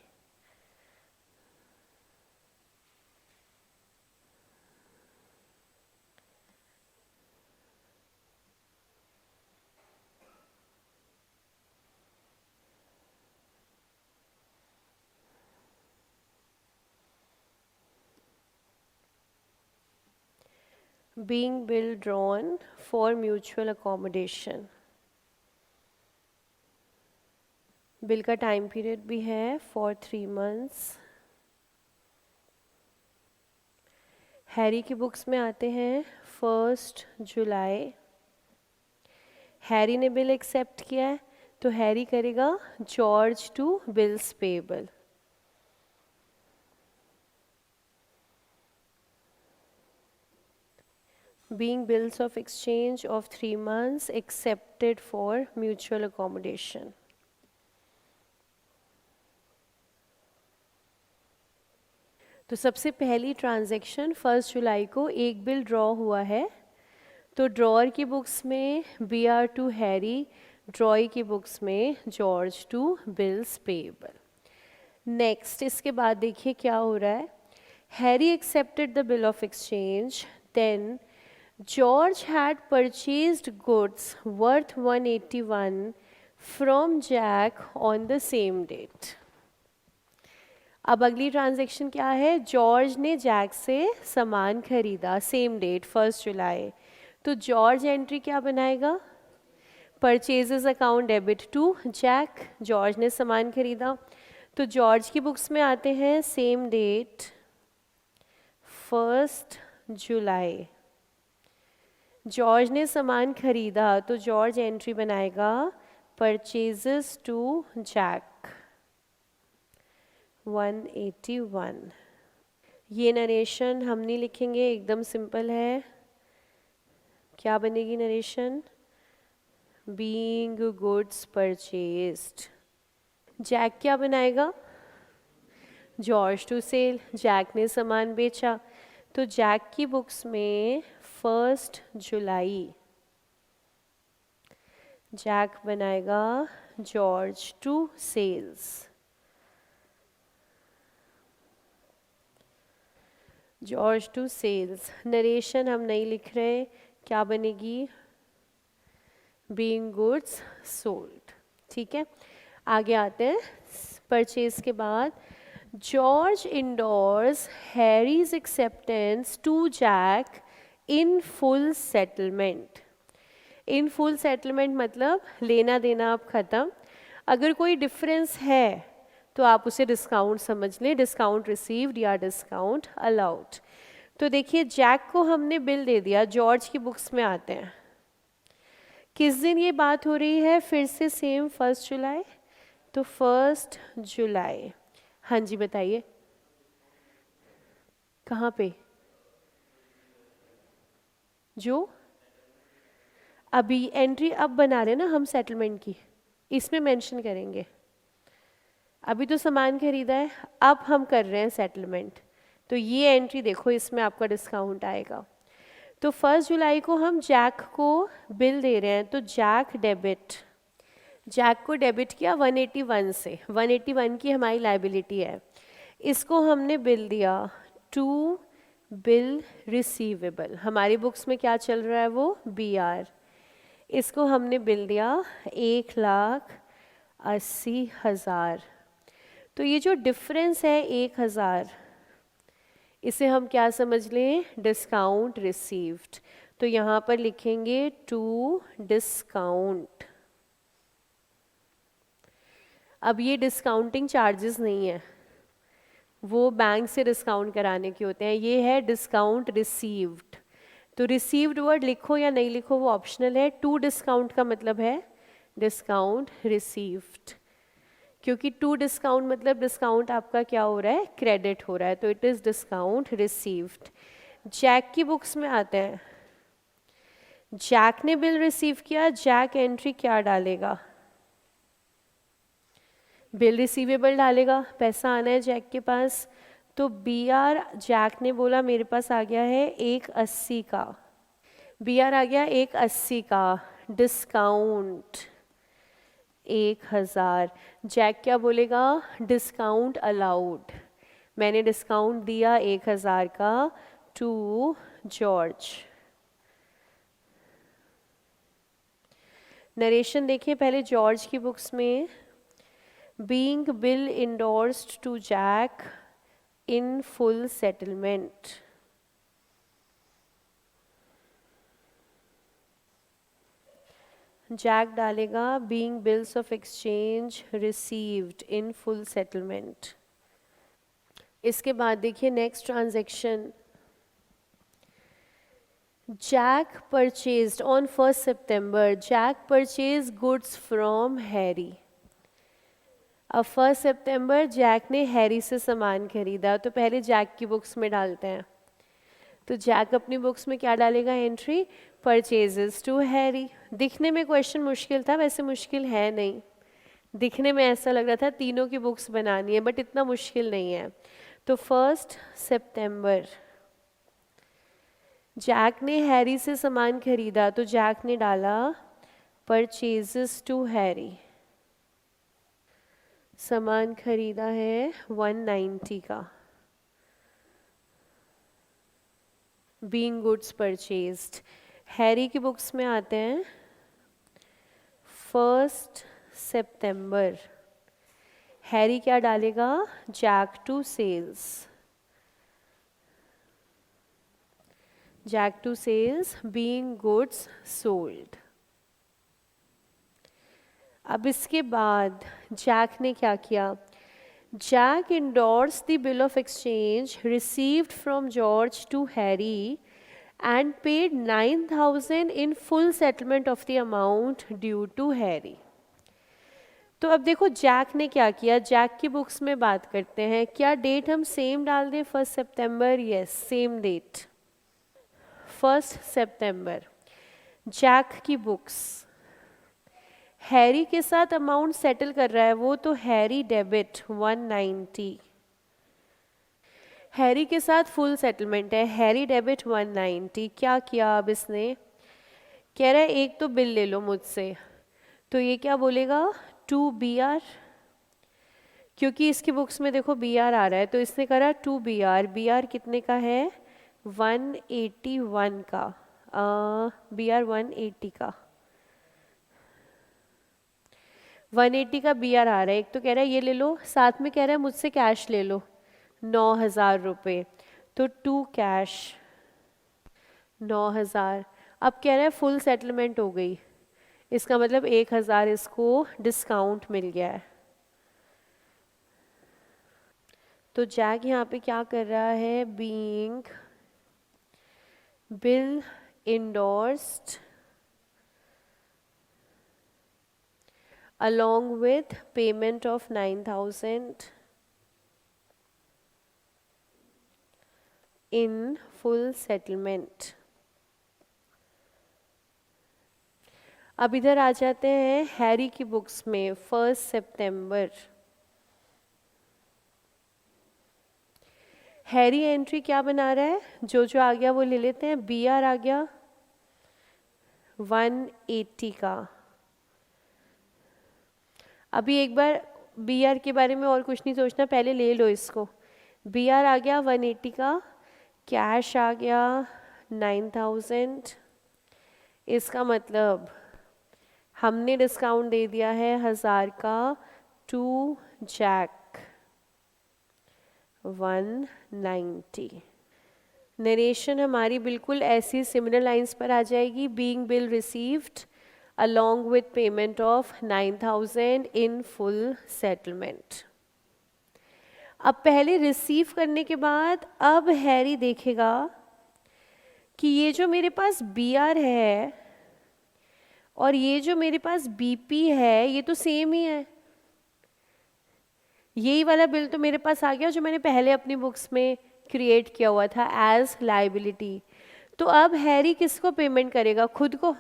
being bill drawn for mutual accommodation। Bill का टाइम पीरियड भी है for 3 months। हैरी की बुक्स में आते हैं 1 जुलाई। हैरी ने बिल एक्सेप्ट किया है, तो हैरी करेगा George to bills payable. being bills of exchange of 3 months accepted for mutual accommodation। तो सबसे पहली ट्रांजैक्शन 1 जुलाई को एक बिल ड्रॉ हुआ है, तो ड्रॉअर की बुक्स में BR टू हैरी, ड्रॉई की बुक्स में George to bills payable. Next इसके बाद देखिए क्या हो रहा है। Harry accepted the bill of exchange, then George had purchased goods worth 181 from Jack on the same date। अब अगली ट्रांजैक्शन क्या है, जॉर्ज ने जैक से सामान खरीदा सेम डेट 1 जुलाई, तो जॉर्ज एंट्री क्या बनाएगा, purchases account debit to Jack, George ने सामान खरीदा, तो जॉर्ज की बुक्स में आते हैं सेम डेट 1 जुलाई। जॉर्ज ने सामान खरीदा, तो जॉर्ज एंट्री बनाएगा परचेजेस टू जैक 181। ये नरेशन हम नहीं लिखेंगे, एकदम सिंपल है। क्या बनेगी narration, being goods purchased. Jack क्या बनाएगा, जॉर्ज टू सेल, जैक ने सामान बेचा, तो जैक की बुक्स में 1 जुलाई जैक बनाएगा George to sales. George to sales, narration हम नहीं लिख रहे, क्या बनेगी, बीइंग गुड्स सोल्ड। ठीक है, आगे आते हैं। परचेज के बाद George endorses Harry's acceptance to Jack in full settlement. In full settlement मतलब लेना देना अब ख़त्म। अगर कोई डिफरेंस है तो आप उसे डिस्काउंट समझ लें, डिस्काउंट रिसीव्ड या डिस्काउंट अलाउड। तो देखिए जैक को हमने बिल दे दिया, जॉर्ज की बुक्स में आते हैं किस दिन ये बात हो रही है, फिर से सेम 1 जुलाई, तो 1 जुलाई। हाँ जी बताइए कहाँ पे, जो अभी एंट्री अब बना रहे हैं ना हम सेटलमेंट की, इसमें मेंशन करेंगे। अभी तो सामान खरीदा है, अब हम कर रहे हैं सेटलमेंट, तो ये एंट्री देखो, इसमें आपका डिस्काउंट आएगा। तो 1 जुलाई को हम जैक को बिल दे रहे हैं, तो जैक डेबिट, जैक को डेबिट किया 181 से, 181 की हमारी लाइबिलिटी है, इसको हमने बिल दिया टू बिल रिसीवेबल। हमारी बुक्स में क्या चल रहा है वो BR, इसको हमने बिल दिया 1,80,000। तो ये जो डिफरेंस है 1,000, इसे हम क्या समझ लें, डिस्काउंट रिसीव्ड। तो यहाँ पर लिखेंगे टू डिस्काउंट। अब ये डिस्काउंटिंग चार्जेस नहीं है, वो बैंक से डिस्काउंट कराने के होते हैं, ये है डिस्काउंट रिसीव्ड। तो रिसीव्ड वर्ड लिखो या नहीं लिखो वो ऑप्शनल है। टू डिस्काउंट का मतलब है डिस्काउंट रिसीव्ड, क्योंकि टू डिस्काउंट मतलब डिस्काउंट आपका क्या हो रहा है, क्रेडिट हो रहा है, तो it is discount received. Jack की बुक्स में आते हैं, जैक ने बिल रिसीव किया, जैक एंट्री क्या डालेगा? बिल रिसीवेबल डालेगा, पैसा आना है जैक के पास। तो बी आर, जैक ने बोला मेरे पास आ गया है 180 का, बी आर आ गया 180 का, डिस्काउंट 1000। जैक क्या बोलेगा? Discount allowed. मैंने डिस्काउंट दिया 1000 का टू जॉर्ज। नरेशन देखिए पहले जॉर्ज की बुक्स में, being bill endorsed to Jack in full settlement. Jack डालेगा being bills of exchange received in full settlement. इसके बाद देखिए next transaction, Jack purchased on 1 सितंबर, Jack purchase goods from Harry. अब 1 सितंबर जैक ने हैरी से सामान खरीदा, तो पहले जैक की बुक्स में डालते हैं। तो जैक अपनी बुक्स में क्या डालेगा एंट्री? Purchases to Harry. दिखने में क्वेश्चन मुश्किल था, वैसे मुश्किल है नहीं, दिखने में ऐसा लग रहा था तीनों की बुक्स बनानी है, बट इतना मुश्किल नहीं है। तो 1 सितंबर जैक ने हैरी से सामान खरीदा, तो जैक ने डाला परचेजेस टू हैरी। सामान खरीदा है 190 का, बीइंग गुड्स परचेज्ड। हैरी की बुक्स में आते हैं 1 सितंबर, हैरी क्या डालेगा? Jack to sales, Jack to sales being goods sold. अब इसके बाद जैक ने क्या किया? Jack endorse the bill of exchange received from George to Harry and paid 9000 in full settlement of the amount due to Harry. तो अब देखो जैक ने क्या किया, जैक की बुक्स में बात करते हैं, क्या डेट हम सेम डाल दें? 1 सितंबर, यस सेम डेट 1 सितंबर। जैक की बुक्स, हैरी के साथ अमाउंट सेटल कर रहा है वो, तो हैरी डेबिट 190, हैरी के साथ फुल सेटलमेंट है, हैरी डेबिट 190। क्या किया अब इसने? कह रहा है एक तो बिल ले लो मुझसे, तो ये क्या बोलेगा? टू बी आर, क्योंकि इसकी बुक्स में देखो बी आर आ रहा है, तो इसने करा to B R. B R कितने का है? 181 का, बी आर 180 का, 180 का बी आर आ रहा है। एक तो कह रहा है ये ले लो, साथ में कह रहा है मुझसे कैश ले लो 9000 रुपये, तो टू कैश 9000। अब कह रहा है फुल सेटलमेंट हो गई, इसका मतलब 1000 इसको डिस्काउंट मिल गया है। तो जैक यहाँ पे क्या कर रहा है? Being bill endorsed along with payment of 9000 in full settlement। अब इधर आ जाते हैं हैरी की बुक्स में 1 सितंबर। हैरी एंट्री क्या बना रहा है? जो जो आ गया वो ले लेते हैं। बी आर आ गया 180 का। अभी एक बार बी आर के बारे में और कुछ नहीं सोचना, पहले ले लो इसको। बी आर आ गया 180 का, कैश आ गया 9000। इसका मतलब हमने डिस्काउंट दे दिया है 1000 का टू जैक 190। नरेशन हमारी बिल्कुल ऐसी सिमिलर लाइंस पर आ जाएगी। Being bill received along with payment of 9000 in full settlement। अब पहले रिसीव करने के बाद अब हैरी देखेगा कि ये जो मेरे पास बी आर है और ये जो मेरे पास बीपी है ये तो सेम ही है, यही वाला बिल तो मेरे पास आ गया जो मैंने पहले अपनी बुक्स में क्रिएट किया हुआ था एज लाइबिलिटी। तो अब हैरी किसको पेमेंट करेगा? खुद को,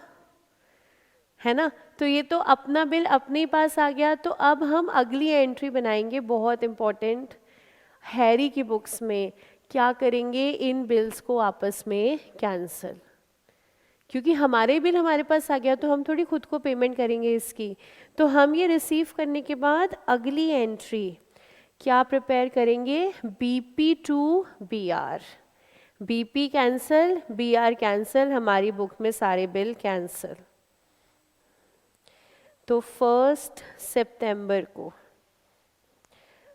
है ना? तो ये तो अपना बिल अपने पास आ गया। तो अब हम अगली एंट्री बनाएंगे, बहुत इम्पोर्टेंट, हैरी की बुक्स में क्या करेंगे? इन बिल्स को आपस में कैंसिल, क्योंकि हमारे बिल हमारे पास आ गया तो हम थोड़ी खुद को पेमेंट करेंगे इसकी। तो हम ये रिसीव करने के बाद अगली एंट्री क्या प्रिपेयर करेंगे? BP to BR, BP cancel, BR cancel, हमारी बुक में सारे बिल कैंसिल। तो 1 सितंबर को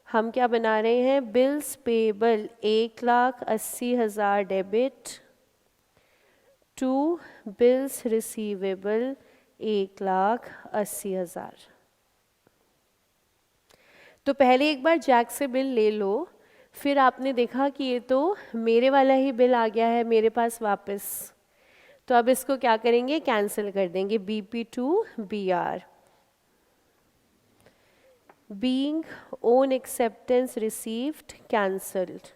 हम क्या बना रहे हैं? Bills payable 1,80,000 debit to bills receivable 1,80,000। तो पहले एक बार जैक से बिल ले लो, फिर आपने देखा कि ये तो मेरे वाला ही बिल आ गया है मेरे पास वापस, तो अब इसको क्या करेंगे? कैंसिल कर देंगे। BP to BR, being own acceptance received cancelled,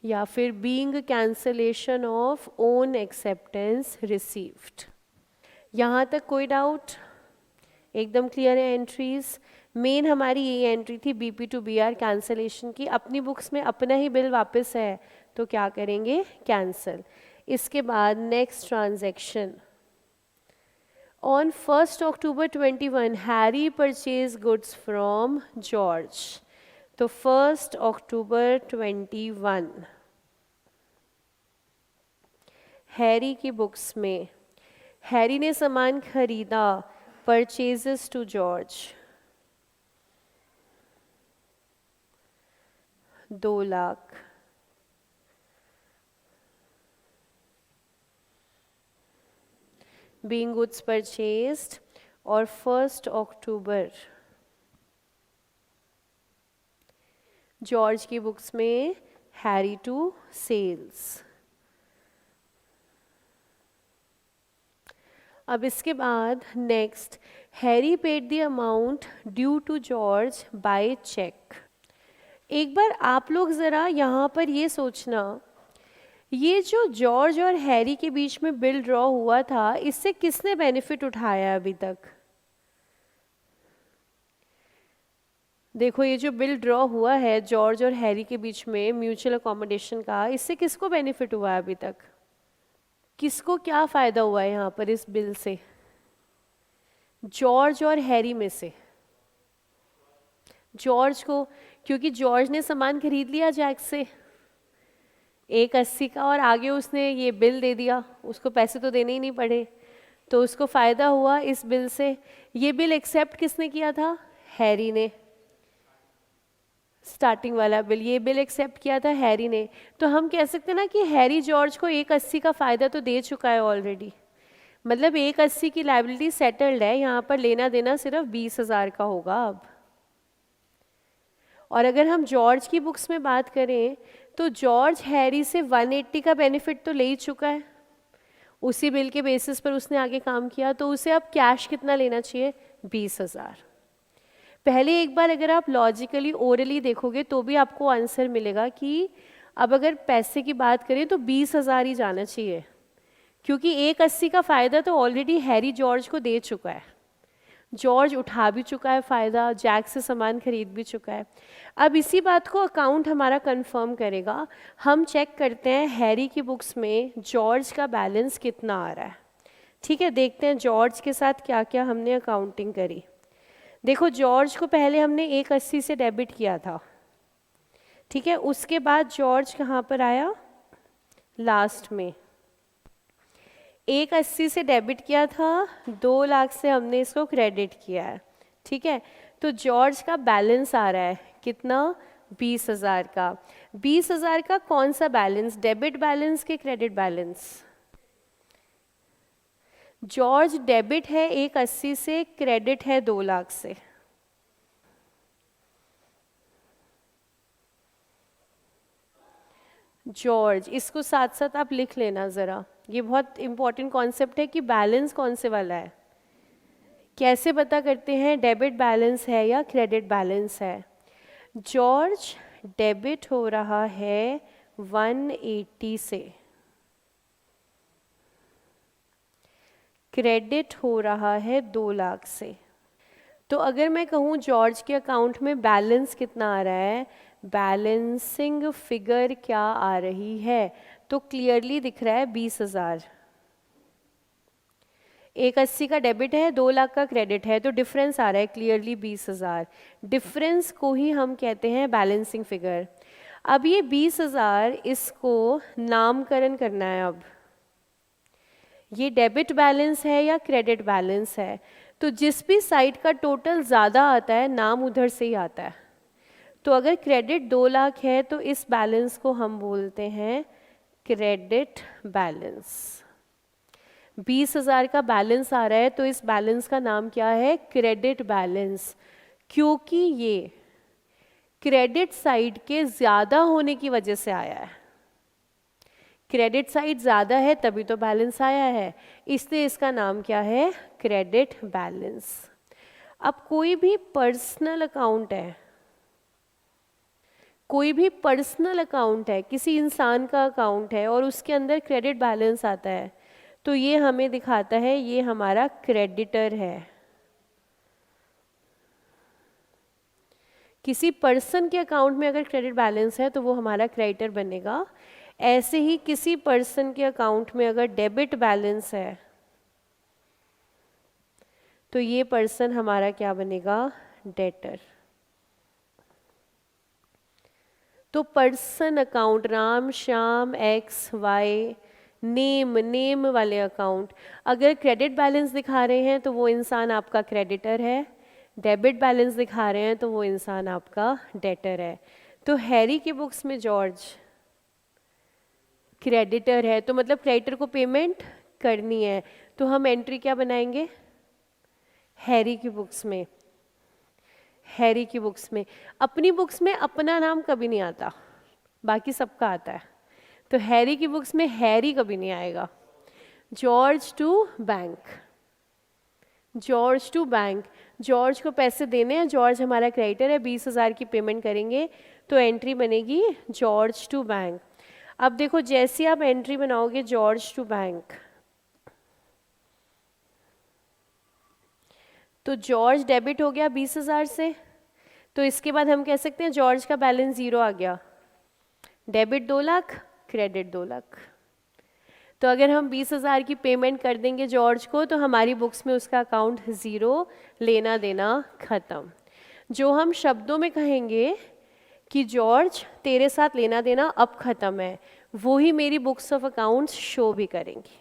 या फिर being cancellation of own acceptance received। यहाँ तक कोई डाउट? एकदम क्लियर है एंट्रीज? मेन हमारी ये एंट्री थी BP टू BR कैंसलेशन की। अपनी बुक्स में अपना ही बिल वापस है तो क्या करेंगे? कैंसिल। इसके बाद next transaction, on 1 October 21 Harry purchase goods from George. तो 1 अक्टूबर 21 हैरी की बुक्स में हैरी ने सामान खरीदा, purchases to George 2 lakh. being goods purchased, और 1 अक्टूबर जॉर्ज की बुक्स में हैरी टू सेल्स। अब इसके बाद next, Harry paid the amount due to George by cheque. एक बार आप लोग ज़रा यहाँ पर ये सोचना, ये जो जॉर्ज और हैरी के बीच में बिल ड्रॉ हुआ था, इससे किसने बेनिफिट उठाया अभी तक? देखो ये जो बिल ड्रॉ हुआ है जॉर्ज और हैरी के बीच में म्यूचुअल अकोमोडेशन का, इससे किसको बेनिफिट हुआ है अभी तक? किसको क्या फ़ायदा हुआ है यहाँ पर इस बिल से? जॉर्ज और हैरी में से जॉर्ज को, क्योंकि जॉर्ज ने सामान खरीद लिया जैक से 1,80 का, और आगे उसने ये बिल दे दिया, उसको पैसे तो देने ही नहीं पड़े, तो उसको फ़ायदा हुआ इस बिल से। ये बिल एक्सेप्ट किसने किया था? हैरी ने। स्टार्टिंग वाला बिल, ये बिल एक्सेप्ट किया था हैरी ने। तो हम कह सकते हैं ना कि हैरी जॉर्ज को 1,80 का फ़ायदा तो दे चुका है ऑलरेडी, मतलब 1,80 की लायबिलिटी सेटल्ड है। यहाँ पर लेना देना सिर्फ 20,000 का होगा अब। और अगर हम जॉर्ज की बुक्स में बात करें तो जॉर्ज हैरी से 180 का बेनिफिट तो ले ही चुका है, उसी बिल के बेसिस पर उसने आगे काम किया, तो उसे अब कैश कितना लेना चाहिए? 20,000। पहले एक बार अगर आप लॉजिकली ओरली देखोगे तो भी आपको आंसर मिलेगा कि अब अगर पैसे की बात करें तो 20,000 ही जाना चाहिए, क्योंकि 1,80 का फ़ायदा तो ऑलरेडी हैरी जॉर्ज को दे चुका है, जॉर्ज उठा भी चुका है फ़ायदा, जैक से सामान खरीद भी चुका है। अब इसी बात को अकाउंट हमारा कंफर्म करेगा। हम चेक करते हैं हैरी की बुक्स में जॉर्ज का बैलेंस कितना आ रहा है। ठीक है, देखते हैं जॉर्ज के साथ क्या क्या हमने अकाउंटिंग करी। देखो जॉर्ज को पहले हमने 1,80 से डेबिट किया था, ठीक है, उसके बाद जॉर्ज कहाँ पर आया? लास्ट में 1,80 से डेबिट किया था, 2 लाख से हमने इसको क्रेडिट किया है, ठीक है। तो जॉर्ज का बैलेंस आ रहा है कितना? 20,000 का। 20,000 का कौन सा बैलेंस? डेबिट बैलेंस के क्रेडिट बैलेंस? जॉर्ज डेबिट है 1,80 से, क्रेडिट है 2 लाख से। जॉर्ज, इसको साथ साथ आप लिख लेना ज़रा, ये बहुत इंपॉर्टेंट कॉन्सेप्ट है कि बैलेंस कौन से वाला है। कैसे पता करते हैं डेबिट बैलेंस है या क्रेडिट बैलेंस है? जॉर्ज डेबिट हो रहा है 180 से, क्रेडिट हो रहा है 2 लाख से। तो अगर मैं कहूँ जॉर्ज के अकाउंट में बैलेंस कितना आ रहा है, बैलेंसिंग फिगर क्या आ रही है, तो क्लियरली दिख रहा है 20,000। 180 का डेबिट है, 2 लाख का क्रेडिट है, तो डिफरेंस आ रहा है क्लियरली 20,000। डिफरेंस को ही हम कहते हैं बैलेंसिंग फिगर। अब ये 20,000 इसको नामकरण करना है। अब ये डेबिट बैलेंस है या क्रेडिट बैलेंस है, तो जिस भी साइड का टोटल ज़्यादा आता है नाम उधर से ही आता है। तो अगर क्रेडिट 2 लाख है तो इस बैलेंस को हम बोलते हैं क्रेडिट बैलेंस। 20,000 का बैलेंस आ रहा है तो इस बैलेंस का नाम क्या है, क्रेडिट बैलेंस, क्योंकि ये क्रेडिट साइड के ज़्यादा होने की वजह से आया है। क्रेडिट साइड ज़्यादा है तभी तो बैलेंस आया है, इसलिए इसका नाम क्या है, क्रेडिट बैलेंस। अब कोई भी पर्सनल अकाउंट है, कोई भी पर्सनल अकाउंट है, किसी इंसान का अकाउंट है और उसके अंदर क्रेडिट बैलेंस आता है, तो ये हमें दिखाता है ये हमारा क्रेडिटर है। किसी पर्सन के अकाउंट में अगर क्रेडिट बैलेंस है तो वो हमारा क्रेडिटर बनेगा। ऐसे ही किसी पर्सन के अकाउंट में अगर डेबिट बैलेंस है तो ये पर्सन हमारा क्या बनेगा, डेटर। तो person account Ram Shyam X Y, name वाले अकाउंट अगर क्रेडिट बैलेंस दिखा रहे हैं तो वो इंसान आपका क्रेडिटर है, डेबिट बैलेंस दिखा रहे हैं तो वो इंसान आपका डेटर है। तो हैरी की बुक्स में जॉर्ज क्रेडिटर है, तो मतलब क्रेडिटर को पेमेंट करनी है, तो हम एंट्री क्या बनाएंगे, हैरी की बुक्स में। हैरी की बुक्स में, अपनी बुक्स में अपना नाम कभी नहीं आता, बाकी सबका आता है, तो हैरी की बुक्स में हैरी कभी नहीं आएगा। George to bank, George to bank, George को पैसे देने हैं, जॉर्ज हमारा क्रेडिटर है, 20,000 की पेमेंट करेंगे, तो एंट्री बनेगी जॉर्ज टू बैंक। अब देखो जैसे आप एंट्री बनाओगे जॉर्ज टू बैंक, तो जॉर्ज डेबिट हो गया 20,000 से, तो इसके बाद हम कह सकते हैं जॉर्ज का बैलेंस 0 आ गया, डेबिट 2 लाख, क्रेडिट 2 लाख। तो अगर हम 20,000 की पेमेंट कर देंगे जॉर्ज को तो हमारी बुक्स में उसका अकाउंट 0, लेना देना ख़त्म। जो हम शब्दों में कहेंगे कि जॉर्ज तेरे साथ लेना देना अब ख़त्म है, वो ही मेरी बुक्स ऑफ अकाउंट्स शो भी करेंगी।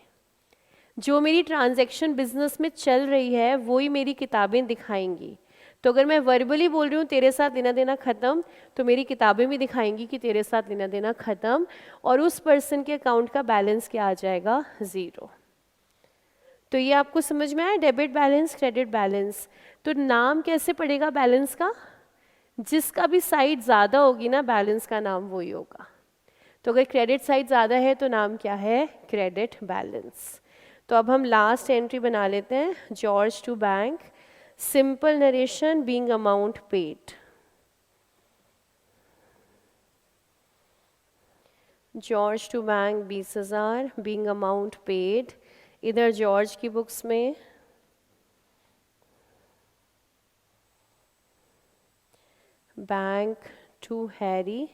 जो मेरी ट्रांजैक्शन बिजनेस में चल रही है वो ही मेरी किताबें दिखाएंगी। तो अगर मैं वर्बली बोल रही हूँ तेरे साथ लेना देना ख़त्म, तो मेरी किताबें भी दिखाएंगी कि तेरे साथ लेना देना ख़त्म, और उस पर्सन के अकाउंट का बैलेंस क्या आ जाएगा, 0। तो ये आपको समझ में आया, डेबिट बैलेंस क्रेडिट बैलेंस। तो नाम कैसे पड़ेगा बैलेंस का, जिसका भी साइड ज़्यादा होगी ना बैलेंस का नाम वही होगा। तो अगर क्रेडिट साइड ज़्यादा है तो नाम क्या है, क्रेडिट बैलेंस। तो अब हम लास्ट एंट्री बना लेते हैं, George to bank, simple narration being amount paid. George to bank 20,000 being amount paid, इधर जॉर्ज की बुक्स में bank to Harry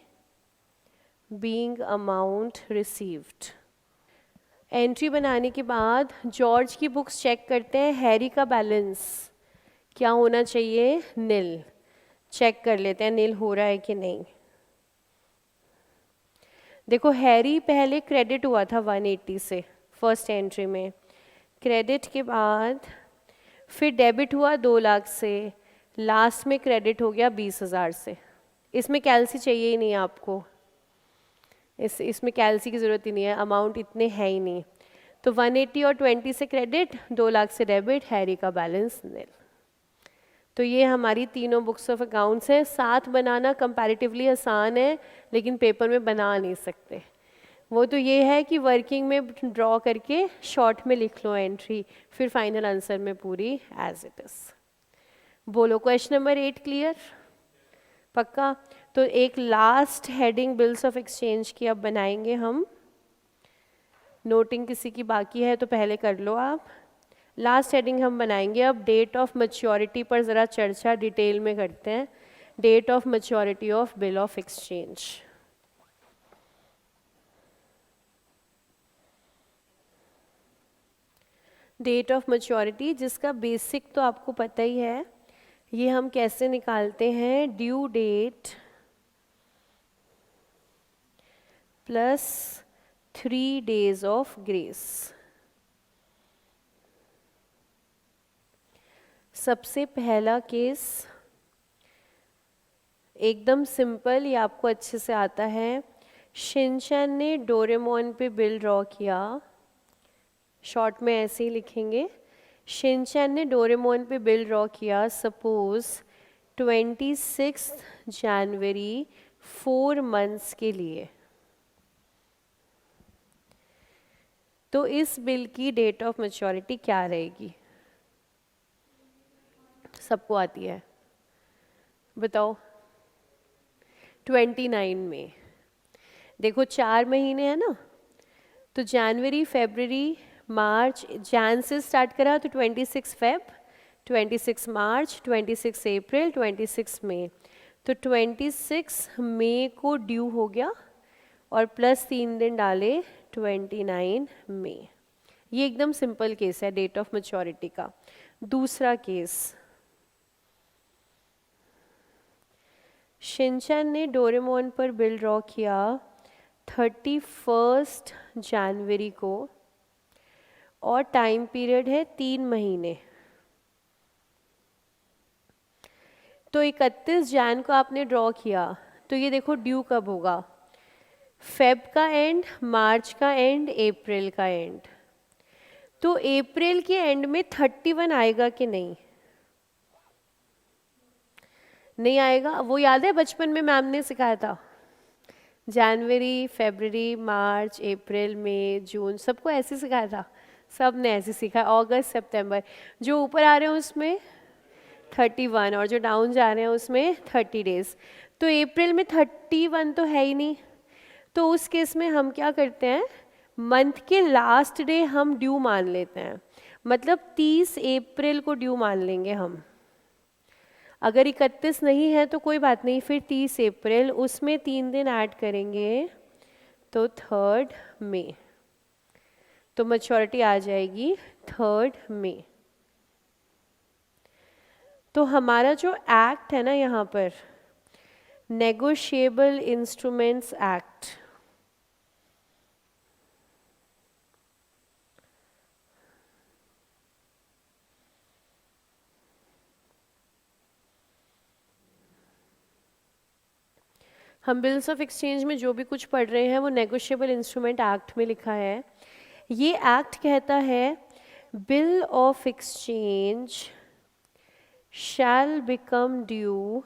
being amount received. Entry बनाने के बाद जॉर्ज की बुक्स चेक करते हैं, हैरी का बैलेंस क्या होना चाहिए, नील। चेक कर लेते हैं नील हो रहा है कि नहीं। देखो हैरी पहले क्रेडिट हुआ था 180 से फर्स्ट एंट्री में, क्रेडिट के बाद फिर डेबिट हुआ 2 लाख से, लास्ट में क्रेडिट हो गया 20,000 से। इसमें कैल्सी चाहिए ही नहीं आपको, इसमें कैल्सी की ज़रूरत ही नहीं है, अमाउंट इतने है ही नहीं। तो 180 और 20 से क्रेडिट, 2 लाख से डेबिट, हैरी का बैलेंस नील। तो ये हमारी तीनों बुक्स ऑफ अकाउंट्स हैं। साथ बनाना कंपैरेटिवली आसान है लेकिन पेपर में बना नहीं सकते। वो तो ये है कि वर्किंग में ड्रॉ करके शॉर्ट में लिख लो एंट्री, फिर फाइनल आंसर में पूरी एज इट इज़। बोलो क्वेश्चन नंबर 8 क्लियर, पक्का। तो तो एक last heading bills of exchange की अब बनाएंगे हम। नोटिंग किसी की बाकी है तो पहले कर लो आप। लास्ट हेडिंग हम बनाएंगे अब डेट ऑफ मैच्योरिटी पर ज़रा चर्चा डिटेल में करते हैं। Date of maturity of bill of exchange. Date of maturity जिसका बेसिक तो आपको पता ही है, ये हम कैसे निकालते हैं, due date plus 3 days of grace. सबसे पहला केस एकदम सिंपल, ये आपको अच्छे से आता है। शिनचैन ने डोरेमोन पे बिल ड्रॉ किया, शॉर्ट में ऐसे ही लिखेंगे। शिनचैन ने डोरेमोन पे बिल ड्रॉ किया सपोज 26 जनवरी 4 months के लिए। तो इस बिल की डेट ऑफ मैच्योरिटी क्या रहेगी? सबको आती है, बताओ। 29 में। देखो 4 महीने हैं ना, तो जनवरी फरवरी मार्च, जैन से स्टार्ट करा तो 26 फेब, 26 मार्च, 26 अप्रैल, 26 मई। तो 26 मई को ड्यू हो गया और प्लस 3 दिन डाले 29 मई। ये एकदम सिंपल केस है डेट ऑफ मैच्योरिटी का। दूसरा केस, शिनचैन ने डोरेमोन पर बिल ड्रॉ किया 31 जनवरी को और टाइम पीरियड है 3 महीने। तो 31 जैन को आपने ड्रॉ किया, तो ये देखो ड्यू कब होगा, फेब का एंड, मार्च का एंड, अप्रैल का एंड। तो अप्रैल के एंड में 31 आएगा कि नहीं? नहीं आएगा। वो याद है बचपन में मैम ने सिखाया था, जनवरी फरवरी मार्च अप्रैल मई जून, सबको ऐसे सिखाया था, सब ने ऐसे सीखा। अगस्त सितंबर, जो ऊपर आ रहे हैं उसमें 31 और जो डाउन जा रहे हैं उसमें 30 days। तो अप्रैल में 31 तो है ही नहीं, तो उस केस में हम क्या करते हैं, मंथ के लास्ट डे हम ड्यू मान लेते हैं, मतलब 30 अप्रैल को ड्यू मान लेंगे हम। अगर 31 नहीं है तो कोई बात नहीं, फिर 30 अप्रैल, उसमें 3 दिन ऐड करेंगे तो 3 मई। तो मैच्योरिटी आ जाएगी 3 मई। तो हमारा जो एक्ट है ना यहाँ पर, नेगोशिएबल इंस्ट्रूमेंट्स एक्ट, हम बिल्स ऑफ एक्सचेंज में जो भी कुछ पढ़ रहे हैं वो नेगोशिएबल इंस्ट्रूमेंट एक्ट में लिखा है। ये एक्ट कहता है bill of exchange shell become due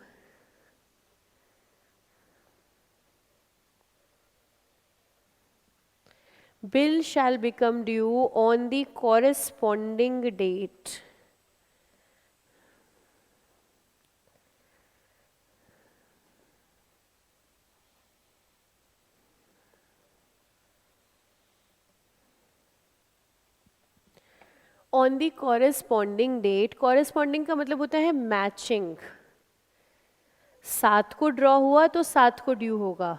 bill shall become due on the corresponding date on the corresponding date। corresponding का मतलब होता है मैचिंग। 7 को ड्रॉ हुआ तो 7 को ड्यू होगा,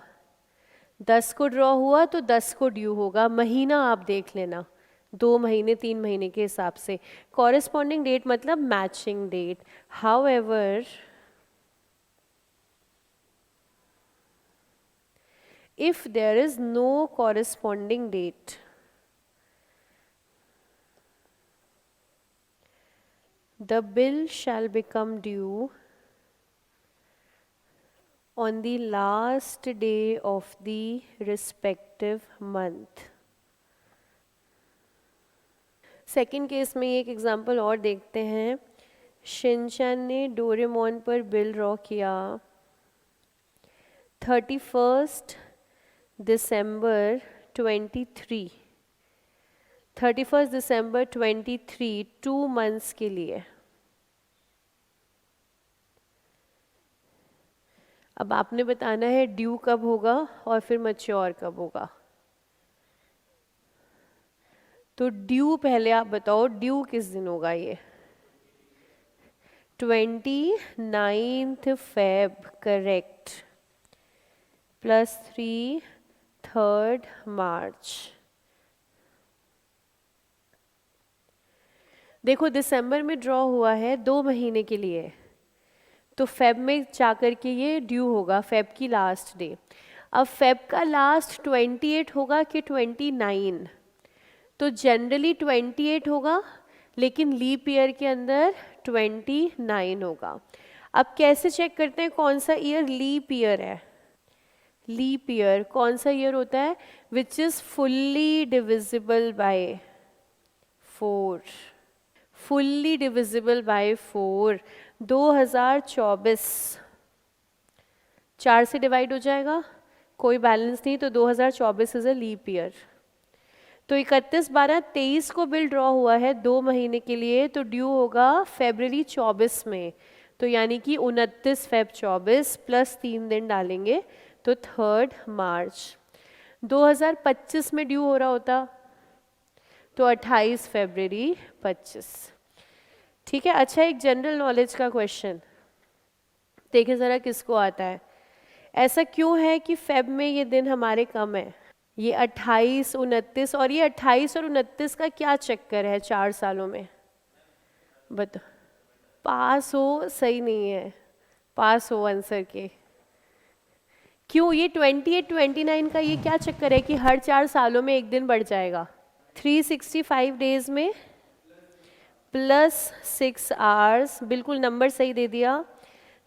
10 को ड्रॉ हुआ तो 10 को ड्यू होगा। महीना आप देख लेना, 2 महीने 3 महीने के हिसाब से। कॉरेस्पॉन्डिंग डेट मतलब matching date. However if there is no corresponding date, the bill shall become due on the last day of the respective month। Second case में एक एग्जांपल और देखते हैं। शिनचैन ने डोरेमोन पर बिल ड्रॉ किया 31 दिसंबर 23, 31 दिसंबर 23, 2 months के लिए। अब आपने बताना है ड्यू कब होगा और फिर मैच्योर कब होगा। तो ड्यू पहले आप बताओ, ड्यू किस दिन होगा ये? 29 फेब, करेक्ट, +3 3 मार्च। देखो दिसंबर में ड्रॉ हुआ है 2 महीने के लिए, तो फेब में जाकर के ये ड्यू होगा, फेब की लास्ट डे। अब फेब का लास्ट 28 होगा कि 29? तो जनरली 28 होगा, लेकिन लीप ईयर के अंदर 29 होगा। अब कैसे चेक करते हैं कौन सा ईयर लीप ईयर है? लीप ईयर कौन सा ईयर होता है? Which is fully divisible by 4। Fully divisible by 4। 2024 4 से डिवाइड हो जाएगा, कोई बैलेंस नहीं, तो 2024 इज़ अ लीप ईयर। तो 31/12/23 को बिल ड्रॉ हुआ है 2 महीने के लिए, तो ड्यू होगा फरवरी 24 में। तो यानी कि 29 फेब 24 प्लस 3 दिन डालेंगे तो 3 मार्च। 2025 में ड्यू हो रहा होता तो 28 फरवरी 25। ठीक है। अच्छा, एक जनरल नॉलेज का क्वेश्चन देखिए ज़रा किसको आता है। ऐसा क्यों है कि फेब में ये दिन हमारे कम है? ये 28, 29, और ये 28 और 29 का क्या चक्कर है 4 सालों में? बताओ। पास हो, सही नहीं है, पास हो आंसर के। क्यों? ये 28, 29 का ये क्या चक्कर है कि हर 4 सालों में एक दिन बढ़ जाएगा? 365 डेज में +6 आवर्स, बिल्कुल नंबर सही दे दिया।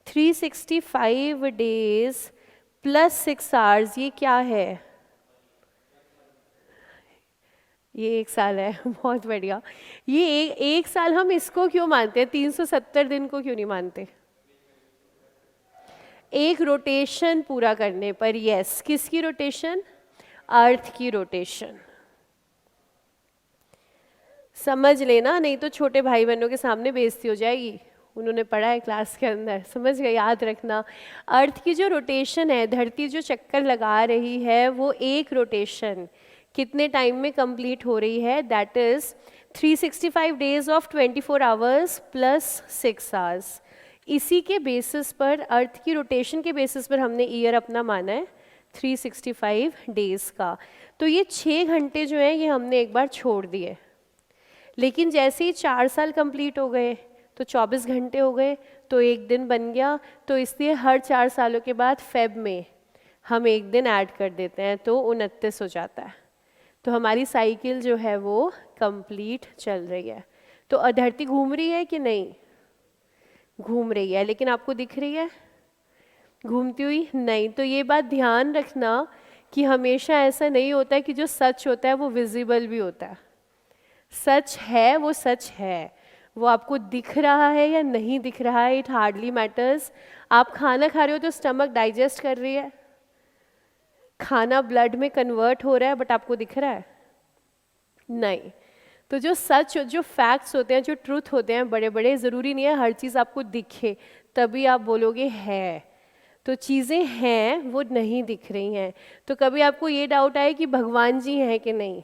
365 डेज +6 आवर्स, ये क्या है? ये 1 साल है। बहुत बढ़िया। ये एक साल हम इसको क्यों मानते हैं, 370 दिन को क्यों नहीं मानते? एक रोटेशन पूरा करने पर। यस, किसकी रोटेशन? अर्थ की रोटेशन। समझ लेना, नहीं तो छोटे भाई बहनों के सामने बेइज्जती हो जाएगी। उन्होंने पढ़ा है क्लास के अंदर, समझ गए, याद रखना। अर्थ की जो रोटेशन है, धरती जो चक्कर लगा रही है, वो एक रोटेशन कितने टाइम में कंप्लीट हो रही है? That is 365 days of 24 hours +6 hours. इसी के बेसिस पर, अर्थ की रोटेशन के बेसिस पर हमने ईयर अपना माना है 365 डेज का। तो ये 6 घंटे जो हैं ये हमने एक बार छोड़ दिए, लेकिन जैसे ही 4 साल कंप्लीट हो गए तो 24 घंटे हो गए, तो एक दिन बन गया। तो इसलिए हर 4 सालों के बाद फेब में हम एक दिन ऐड कर देते हैं, तो 29 हो जाता है। तो हमारी साइकिल जो है वो कंप्लीट चल रही है। तो धरती घूम रही है कि नहीं? घूम रही है, लेकिन आपको दिख रही है घूमती हुई? नहीं। तो ये बात ध्यान रखना कि हमेशा ऐसा नहीं होता है कि जो सच होता है वो विजिबल भी होता है। सच है वो सच है, वो आपको दिख रहा है या नहीं दिख रहा है, इट हार्डली मैटर्स। आप खाना खा रहे हो तो स्टमक डाइजेस्ट कर रही है, खाना ब्लड में कन्वर्ट हो रहा है, बट आपको दिख रहा है? नहीं। तो जो सच, जो फैक्ट्स होते हैं, जो ट्रूथ होते हैं बड़े बड़े, ज़रूरी नहीं है हर चीज़ आपको दिखे तभी आप बोलोगे है। तो चीज़ें हैं वो नहीं दिख रही हैं। तो कभी आपको ये डाउट आए कि भगवान जी हैं कि नहीं,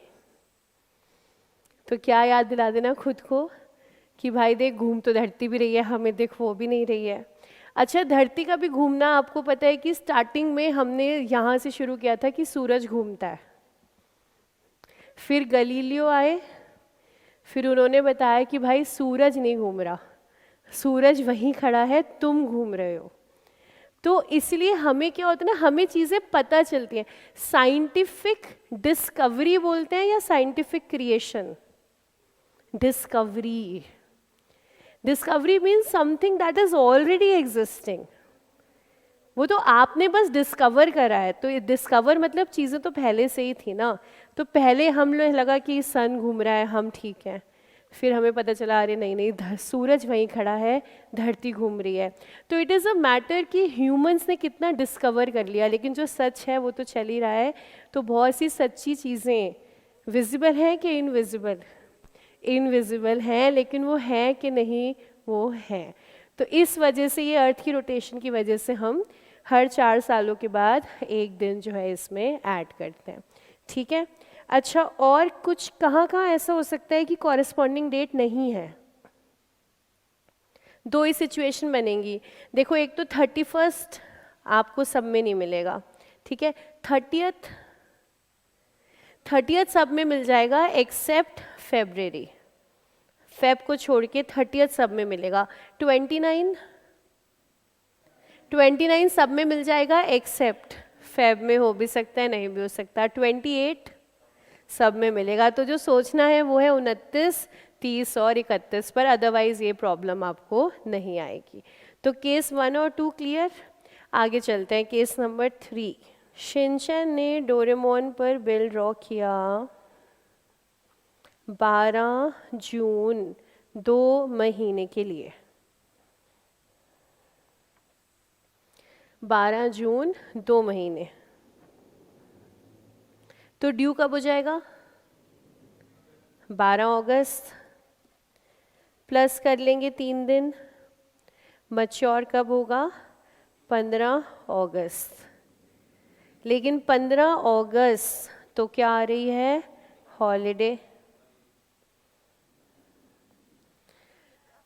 तो क्या याद दिला देना खुद को कि भाई देख, घूम तो धरती भी रही है, हमें देख वो भी नहीं रही है। अच्छा, धरती का भी घूमना आपको पता है कि स्टार्टिंग में हमने यहाँ से शुरू किया था कि सूरज घूमता है, फिर गलीलियो आए, फिर उन्होंने बताया कि भाई सूरज नहीं घूम रहा, सूरज वहीं खड़ा है, तुम घूम रहे हो। तो इसलिए हमें क्या होता है ना, हमें चीज़ें पता चलती हैं। साइंटिफिक डिस्कवरी बोलते हैं या scientific creation? Discovery. Discovery means something that is already existing, वो तो आपने बस डिस्कवर करा है। तो ये डिस्कवर मतलब चीज़ें तो पहले से ही थी ना। तो पहले हम लोग लगा कि सन घूम रहा है, हम ठीक हैं, फिर हमें पता चला अरे नहीं नहीं, सूरज वहीं खड़ा है, धरती घूम रही है। तो इट इज़ अ मैटर कि ह्यूमंस ने कितना डिस्कवर कर लिया, लेकिन जो सच है वो तो चल ही रहा है। तो बहुत सी सच्ची चीज़ें विजिबल हैं कि इनविजिबल? इनविजिबल हैं, लेकिन वो है कि नहीं? वो है। तो इस वजह से, ये अर्थ की रोटेशन की वजह से हम हर 4 सालों के बाद एक दिन जो है इसमें ऐड करते हैं, ठीक है। अच्छा, और कुछ कहाँ कहाँ ऐसा हो सकता है कि कॉरेस्पॉन्डिंग डेट नहीं है? दो ही सिचुएशन बनेंगी। देखो, एक तो 31st आपको सब में नहीं मिलेगा, ठीक है। 30th सब में मिल जाएगा एक्सेप्ट फेब्रवरी, फेब को छोड़ के 30th सब में मिलेगा। 29 सब में मिल जाएगा एक्सेप्ट फेब में, हो भी सकता है नहीं भी हो सकता। 28 सब में मिलेगा। तो जो सोचना है वो है 29, 30 और 31 पर, अदरवाइज ये प्रॉब्लम आपको नहीं आएगी। तो केस 1 और 2 क्लियर। आगे चलते हैं, केस नंबर 3। शिनचैन ने डोरेमोन पर बिल ड्रॉ किया 12 जून 2 महीने के लिए। 12 जून 2 महीने, तो ड्यू कब हो जाएगा? 12 अगस्त, प्लस कर लेंगे 3 दिन, मैच्योर कब होगा? 15 अगस्त। लेकिन 15 अगस्त तो क्या आ रही है? हॉलीडे।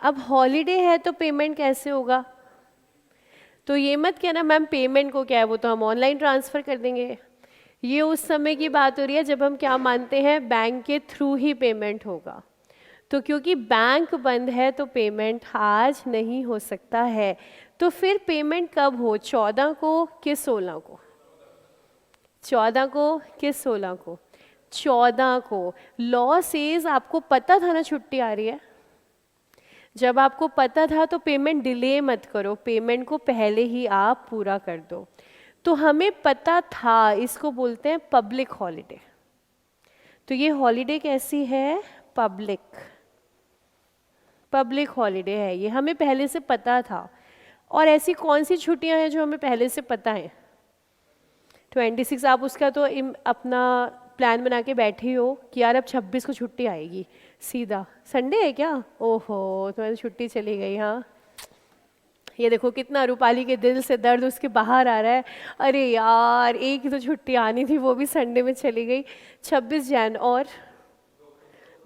अब हॉलीडे है तो पेमेंट कैसे होगा? तो ये मत कहना मैम पेमेंट को क्या है, वो तो हम ऑनलाइन ट्रांसफ़र कर देंगे। ये उस समय की बात हो रही है जब हम क्या मानते हैं, बैंक के थ्रू ही पेमेंट होगा। तो क्योंकि बैंक बंद है तो पेमेंट आज नहीं हो सकता है। तो फिर पेमेंट कब हो? 14 को कि 16 को? 14 को कि 16 को? 14 को। लॉ सेज आपको पता था ना छुट्टी आ रही है, जब आपको पता था तो पेमेंट डिले मत करो, पेमेंट को पहले ही आप पूरा कर दो। तो हमें पता था, इसको बोलते हैं पब्लिक हॉलीडे। तो ये हॉलीडे कैसी है? पब्लिक हॉलीडे है, ये हमें पहले से पता था। और ऐसी कौन सी छुट्टियां हैं जो हमें पहले से पता है? 26 आप उसका तो अपना प्लान बना के बैठे हो कि यार अब 26 को छुट्टी आएगी, सीधा संडे है क्या? ओहो, तुम्हारी छुट्टी चली गई। हाँ, ये देखो कितना रूपाली के दिल से दर्द उसके बाहर आ रहा है। अरे यार, एक ही तो छुट्टी आनी थी, वो भी संडे में चली गई। 26 जैन और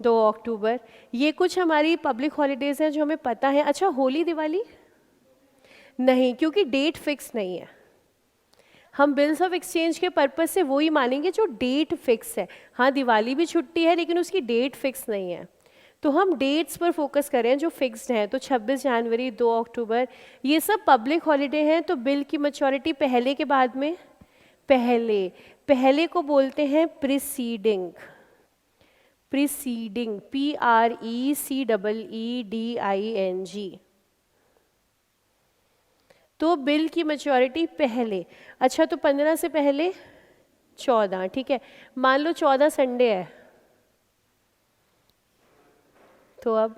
2 अक्टूबर, ये कुछ हमारी पब्लिक हॉलीडेज हैं जो हमें पता है। अच्छा, होली दिवाली नहीं, क्योंकि डेट फिक्स नहीं है। हम बिल्स ऑफ एक्सचेंज के पर्पस से वही मानेंगे जो डेट फिक्स है। हाँ, दिवाली भी छुट्टी है लेकिन उसकी डेट फिक्स नहीं है, तो हम डेट्स पर फोकस करें जो फिक्स्ड हैं। तो 26 जनवरी, 2 अक्टूबर, ये सब पब्लिक हॉलीडे हैं। तो बिल की मैच्योरिटी पहले के बाद में? पहले को बोलते हैं प्रीसीडिंग, PRECEEDING। तो बिल की मैच्योरिटी पहले। अच्छा, तो 15 से पहले 14, ठीक है। मान लो 14 संडे है, तो अब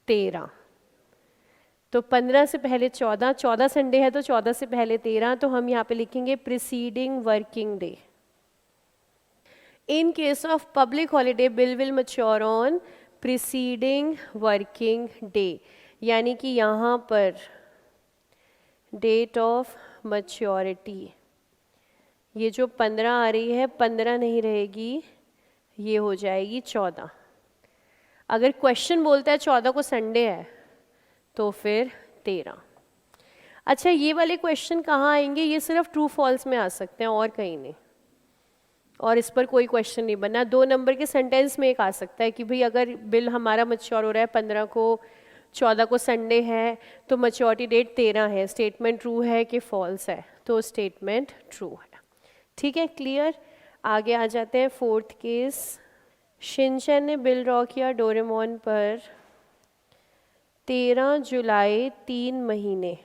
13। तो 15 से पहले 14, 14 संडे है तो 14 से पहले 13, तो हम यहाँ पे लिखेंगे preceding working day. In case of public holiday bill will mature on preceding working day, यानी कि यहाँ पर डेट ऑफ मैच्योरिटी, ये जो 15 आ रही है 15 नहीं रहेगी, ये हो जाएगी 14। अगर क्वेश्चन बोलता है 14 को संडे है तो फिर 13। अच्छा, ये वाले क्वेश्चन कहाँ आएंगे? ये सिर्फ ट्रू फॉल्स में आ सकते हैं और कहीं नहीं, और इस पर कोई क्वेश्चन नहीं बना। 2 नंबर के सेंटेंस में एक आ सकता है कि भाई अगर बिल हमारा मैच्योर हो रहा है 15 को, 14 को संडे है, तो मैच्योरिटी डेट 13 है, स्टेटमेंट ट्रू है कि फॉल्स है? तो स्टेटमेंट ट्रू है, ठीक है, क्लियर। आगे आ जाते हैं 4th केस। शिनचैन ने बिल ड्रॉ किया डोरेमोन पर 13 जुलाई 3 महीने।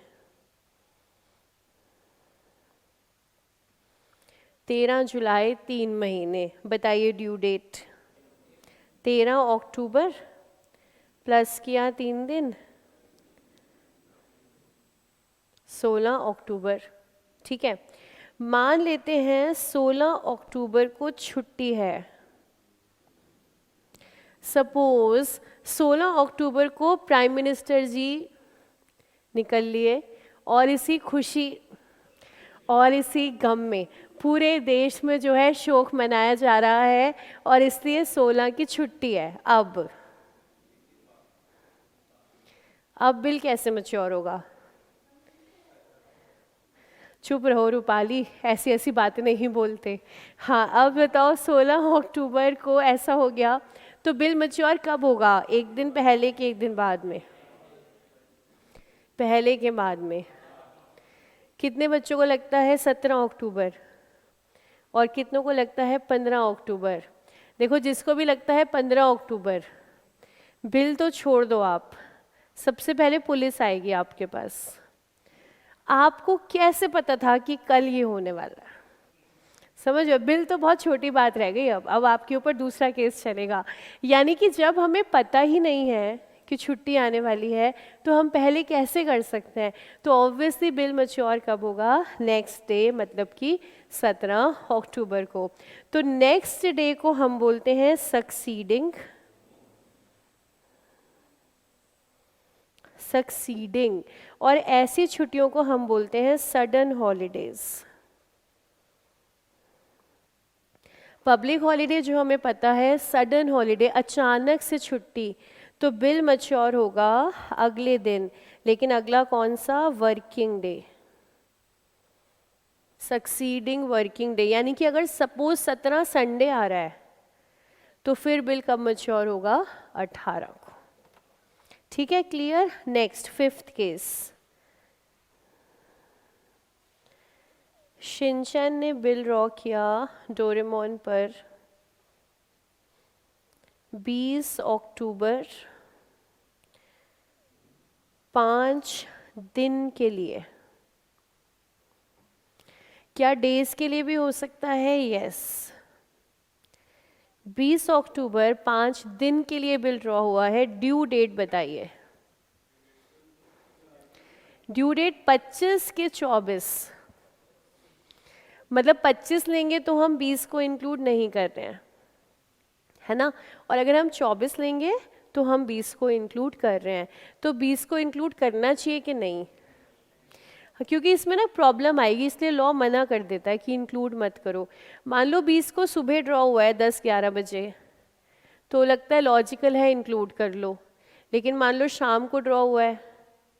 13 जुलाई 3 महीने, बताइए ड्यू डेट? 13 अक्टूबर, प्लस किया 3 दिन, 16 अक्टूबर, ठीक है। मान लेते हैं 16 अक्टूबर को छुट्टी है। सपोज 16 अक्टूबर को प्राइम मिनिस्टर जी निकल लिए और इसी खुशी और इसी गम में पूरे देश में जो है शोक मनाया जा रहा है, और इसलिए 16 की छुट्टी है। अब बिल कैसे मैच्योर होगा? चुप रहो रूपाली, ऐसी ऐसी बातें नहीं बोलते। हाँ, अब बताओ 16 अक्टूबर को ऐसा हो गया, तो बिल मैच्योर कब होगा? एक दिन पहले कि एक दिन बाद में? पहले के बाद में। कितने बच्चों को लगता है 17 अक्टूबर, और कितनों को लगता है 15 अक्टूबर? देखो, जिसको भी लगता है 15 अक्टूबर, बिल तो छोड़ दो आप, सबसे पहले पुलिस आएगी आपके पास। आपको कैसे पता था कि कल ये होने वाला है? समझ लो, बिल तो बहुत छोटी बात रह गई। अब आपके ऊपर दूसरा केस चलेगा। यानी कि जब हमें पता ही नहीं है कि छुट्टी आने वाली है, तो हम पहले कैसे कर सकते हैं? तो ऑब्वियसली बिल मैच्योर कब होगा? नेक्स्ट डे, मतलब कि 17 अक्टूबर को। तो नेक्स्ट डे को हम बोलते हैं सक्सीडिंग, और ऐसी छुट्टियों को हम बोलते हैं सडन हॉलीडेज। पब्लिक हॉलीडे जो हमें पता है, सडन हॉलीडे, अचानक से छुट्टी, तो बिल मैच्योर होगा अगले दिन। लेकिन अगला कौन सा? Working day, succeeding working day. यानी कि अगर सपोज 17 संडे आ रहा है, तो फिर बिल कब मैच्योर होगा? 18 को। ठीक है, clear? Next, 5th case. Shinchan ने बिल ड्रॉ किया डोरेमोन पर 20 अक्टूबर 5 दिन के लिए। क्या डेज के लिए भी हो सकता है? यस। 20 अक्टूबर 5 दिन के लिए बिल ड्रॉ हुआ है। ड्यू डेट बताइए। ड्यू डेट 25 के 24, मतलब 25 लेंगे तो हम 20 को इंक्लूड नहीं कर रहे हैं, है ना? और अगर हम 24 लेंगे तो हम 20 को इंक्लूड कर रहे हैं। तो 20 को इंक्लूड करना चाहिए कि नहीं? क्योंकि इसमें ना प्रॉब्लम आएगी, इसलिए लॉ मना कर देता है कि इंक्लूड मत करो। मान लो 20 को सुबह ड्रॉ हुआ है 10-11 बजे, तो लगता है लॉजिकल है इंक्लूड कर लो। लेकिन मान लो शाम को ड्रॉ हुआ है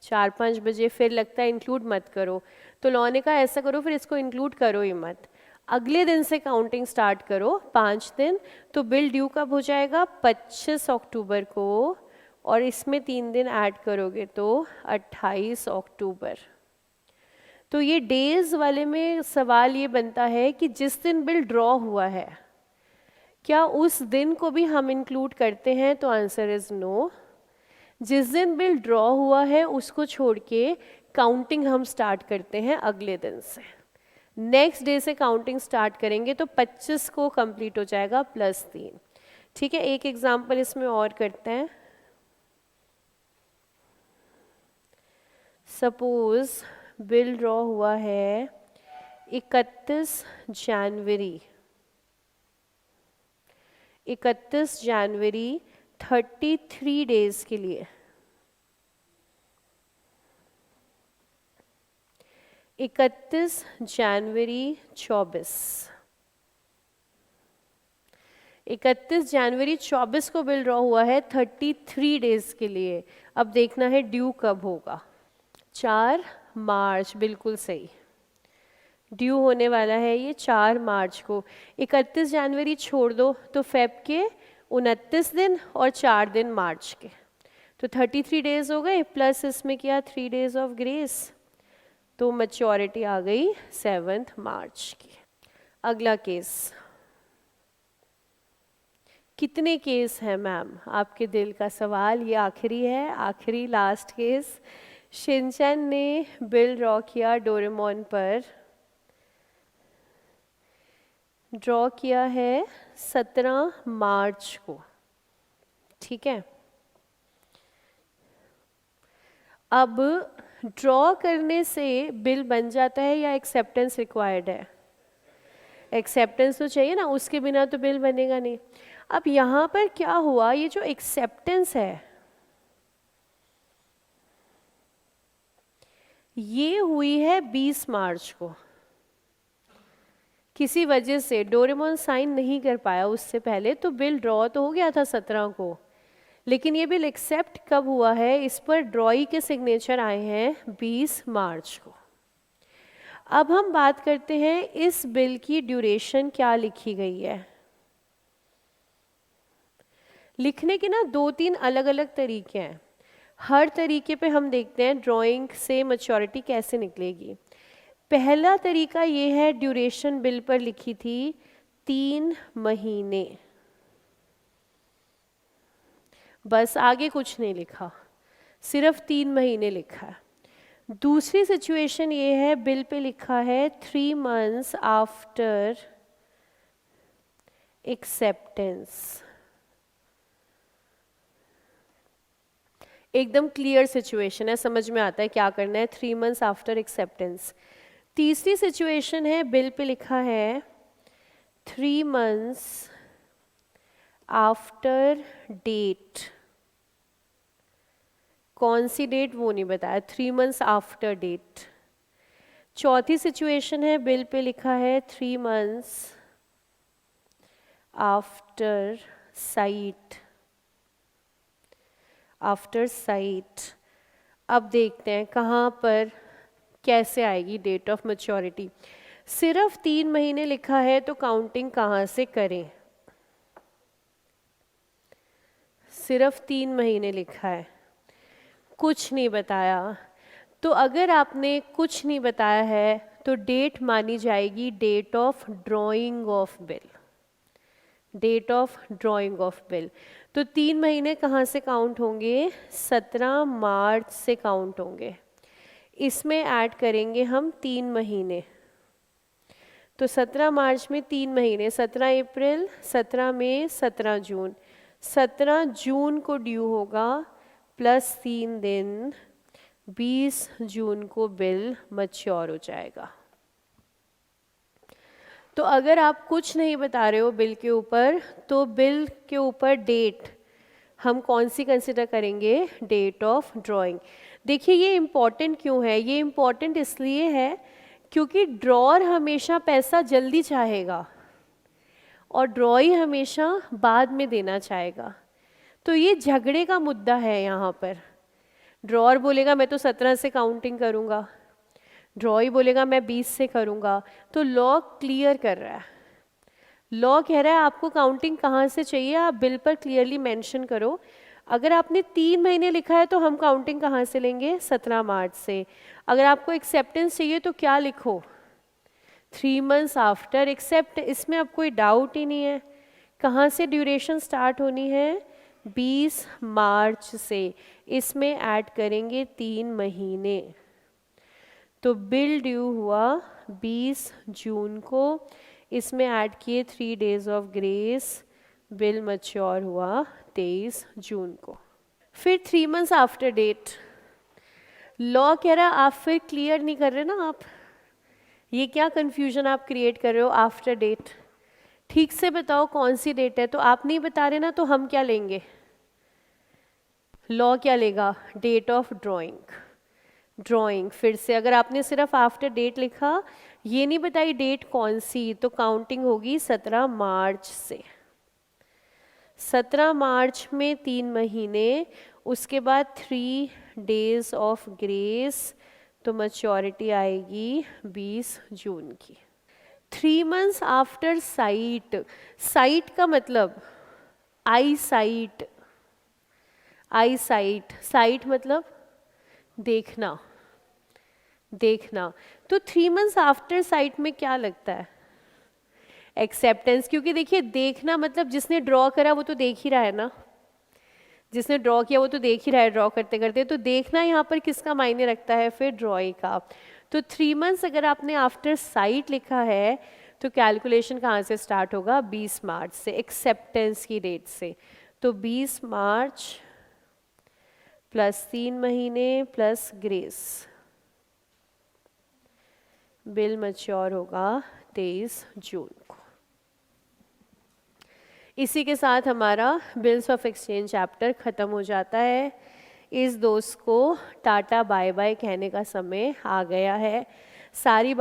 4-5 बजे, फिर लगता है इंक्लूड मत करो। तो लॉ ने कहा ऐसा करो, फिर इसको इंक्लूड करो ही मत, अगले दिन से काउंटिंग स्टार्ट करो 5 दिन। तो बिल ड्यू कब हो जाएगा? 25 अक्टूबर को, और इसमें 3 दिन ऐड करोगे तो 28 अक्टूबर। तो ये डेज वाले में सवाल ये बनता है कि जिस दिन बिल ड्रॉ हुआ है, क्या उस दिन को भी हम इंक्लूड करते हैं? तो आंसर इज नो। जिस दिन बिल ड्रॉ हुआ है उसको छोड़ के काउंटिंग हम स्टार्ट करते हैं अगले दिन से। नेक्स्ट डे से काउंटिंग स्टार्ट करेंगे तो 25 को कंप्लीट हो जाएगा +3। ठीक है, एक एग्जांपल इसमें और करते हैं। सपोज बिल ड्रॉ हुआ है 31 जनवरी 33 डेज के लिए। 31 जनवरी 24, 31 जनवरी 24 को बिल ड्रॉ हुआ है 33 डेज के लिए। अब देखना है ड्यू कब होगा? 4 मार्च, बिल्कुल सही। ड्यू होने वाला है ये 4 मार्च को। 31 जनवरी छोड़ दो तो फेब के 29 दिन और 4 दिन मार्च के, तो 33 डेज हो गए, प्लस इसमें किया 3 डेज ऑफ ग्रेस, तो मैच्योरिटी आ गई 7 मार्च की। अगला केस। कितने केस हैं मैम? आपके दिल का सवाल, ये आखिरी है, आखिरी लास्ट केस। शिनचैन ने बिल ड्रॉ किया डोरेमोन पर, ड्रॉ किया है 17 मार्च को। ठीक है, अब ड्रॉ करने से बिल बन जाता है या एक्सेप्टेंस रिक्वायर्ड है? एक्सेप्टेंस तो चाहिए ना, उसके बिना तो बिल बनेगा नहीं। अब यहाँ पर क्या हुआ, ये जो एक्सेप्टेंस है, ये हुई है 20 मार्च को, किसी वजह से डोरेमोन साइन नहीं कर पाया उससे पहले, तो बिल ड्रॉ तो हो गया था 17 को, लेकिन ये बिल एक्सेप्ट कब हुआ है, इस पर ड्रॉई के सिग्नेचर आए हैं 20 मार्च को। अब हम बात करते हैं इस बिल की ड्यूरेशन क्या लिखी गई है। लिखने के ना 2-3 अलग अलग तरीके हैं, हर तरीके पे हम देखते हैं ड्राइंग से मैच्योरिटी कैसे निकलेगी। पहला तरीका ये है, ड्यूरेशन बिल पर लिखी थी 3 महीने, बस आगे कुछ नहीं लिखा, सिर्फ 3 महीने लिखा है। दूसरी सिचुएशन ये है, बिल पे लिखा है 3 months आफ्टर एक्सेप्टेंस, एकदम क्लियर सिचुएशन है, समझ में आता है क्या करना है, 3 months आफ्टर एक्सेप्टेंस। तीसरी सिचुएशन है, बिल पे लिखा है 3 months आफ्टर डेट, कौन सी डेट वो नहीं बताया, 3 months आफ्टर डेट। चौथी सिचुएशन है, बिल पे लिखा है 3 months after site, after site. अब देखते हैं कहाँ पर कैसे आएगी डेट ऑफ मैच्योरिटी। सिर्फ 3 महीने लिखा है तो काउंटिंग कहाँ से करें, सिर्फ 3 महीने लिखा है, कुछ नहीं बताया, तो अगर आपने कुछ नहीं बताया है तो डेट मानी जाएगी date of drawing of bill, date of drawing of bill. तो 3 महीने कहाँ से काउंट होंगे, 17 मार्च से काउंट होंगे, इसमें ऐड करेंगे हम 3 महीने, तो 17 मार्च में 3 महीने, 17 अप्रैल, 17 मई, 17 जून, 17 जून को ड्यू होगा प्लस 3 दिन, 20 जून को बिल मैच्योर हो जाएगा। तो अगर आप कुछ नहीं बता रहे हो बिल के ऊपर, तो बिल के ऊपर डेट हम कौन सी कंसिडर करेंगे, डेट ऑफ ड्राइंग। देखिए ये इम्पॉर्टेंट क्यों है, ये इम्पॉर्टेंट इसलिए है क्योंकि ड्रॉअर हमेशा पैसा जल्दी चाहेगा और ड्रॉई हमेशा बाद में देना चाहेगा, तो ये झगड़े का मुद्दा है यहाँ पर। ड्रॉअर बोलेगा मैं तो 17 से काउंटिंग करूँगा, ड्रॉई बोलेगा मैं 20 से करूँगा, तो लॉ क्लियर कर रहा है, लॉ कह रहा है आपको काउंटिंग कहाँ से चाहिए, आप बिल पर क्लियरली मेंशन करो। अगर आपने 3 महीने लिखा है तो हम काउंटिंग कहाँ से लेंगे, 17 मार्च से। अगर आपको एक्सेप्टेंस चाहिए तो क्या लिखो, 3 months आफ्टर एक्सेप्ट, इसमें अब कोई डाउट ही नहीं है। कहाँ से ड्यूरेशन स्टार्ट होनी है, 20 मार्च से, इसमें ऐड करेंगे 3 महीने, तो बिल ड्यू हुआ 20 जून को, इसमें ऐड किए 3 days of grace, bill mature हुआ 23 जून को। फिर 3 months आफ्टर डेट, लॉ कह रहा है आप फिर क्लियर नहीं कर रहे ना, आप ये क्या कंफ्यूजन आप क्रिएट कर रहे हो, आफ्टर डेट ठीक से बताओ कौन सी डेट है, तो आप नहीं बता रहे ना, तो हम क्या लेंगे, लॉ क्या लेगा, डेट ऑफ ड्राइंग। ड्राइंग फिर से अगर आपने सिर्फ आफ्टर डेट लिखा, ये नहीं बताई डेट कौन सी, तो काउंटिंग होगी 17 मार्च से, 17 मार्च में 3 महीने, उसके बाद 3 days ऑफ ग्रेस, तो मैच्योरिटी आएगी 20 जून की। 3 months आफ्टर साइट, साइट का मतलब आई साइट, आई साइट, साइट मतलब देखना, देखना, तो 3 months आफ्टर साइट में क्या लगता है, एक्सेप्टेंस, क्योंकि देखिए देखना मतलब जिसने ड्रॉ करा वो तो देख ही रहा है ना, जिसने ड्रॉ किया वो तो देख ही रहा है ड्रॉ करते करते, तो देखना यहाँ पर किसका मायने रखता है, फिर ड्रॉइंग का। तो 3 months अगर आपने आफ्टर साइट लिखा है तो कैलकुलेशन कहाँ से स्टार्ट होगा, 20 मार्च से, एक्सेप्टेंस की डेट से, तो 20 मार्च प्लस 3 महीने प्लस ग्रेस, बिल मैच्योर होगा 23 जून को। इसी के साथ हमारा बिल्स ऑफ एक्सचेंज चैप्टर ख़त्म हो जाता है। इस दोस्त को टाटा बाय बाय कहने का समय आ गया है। सारी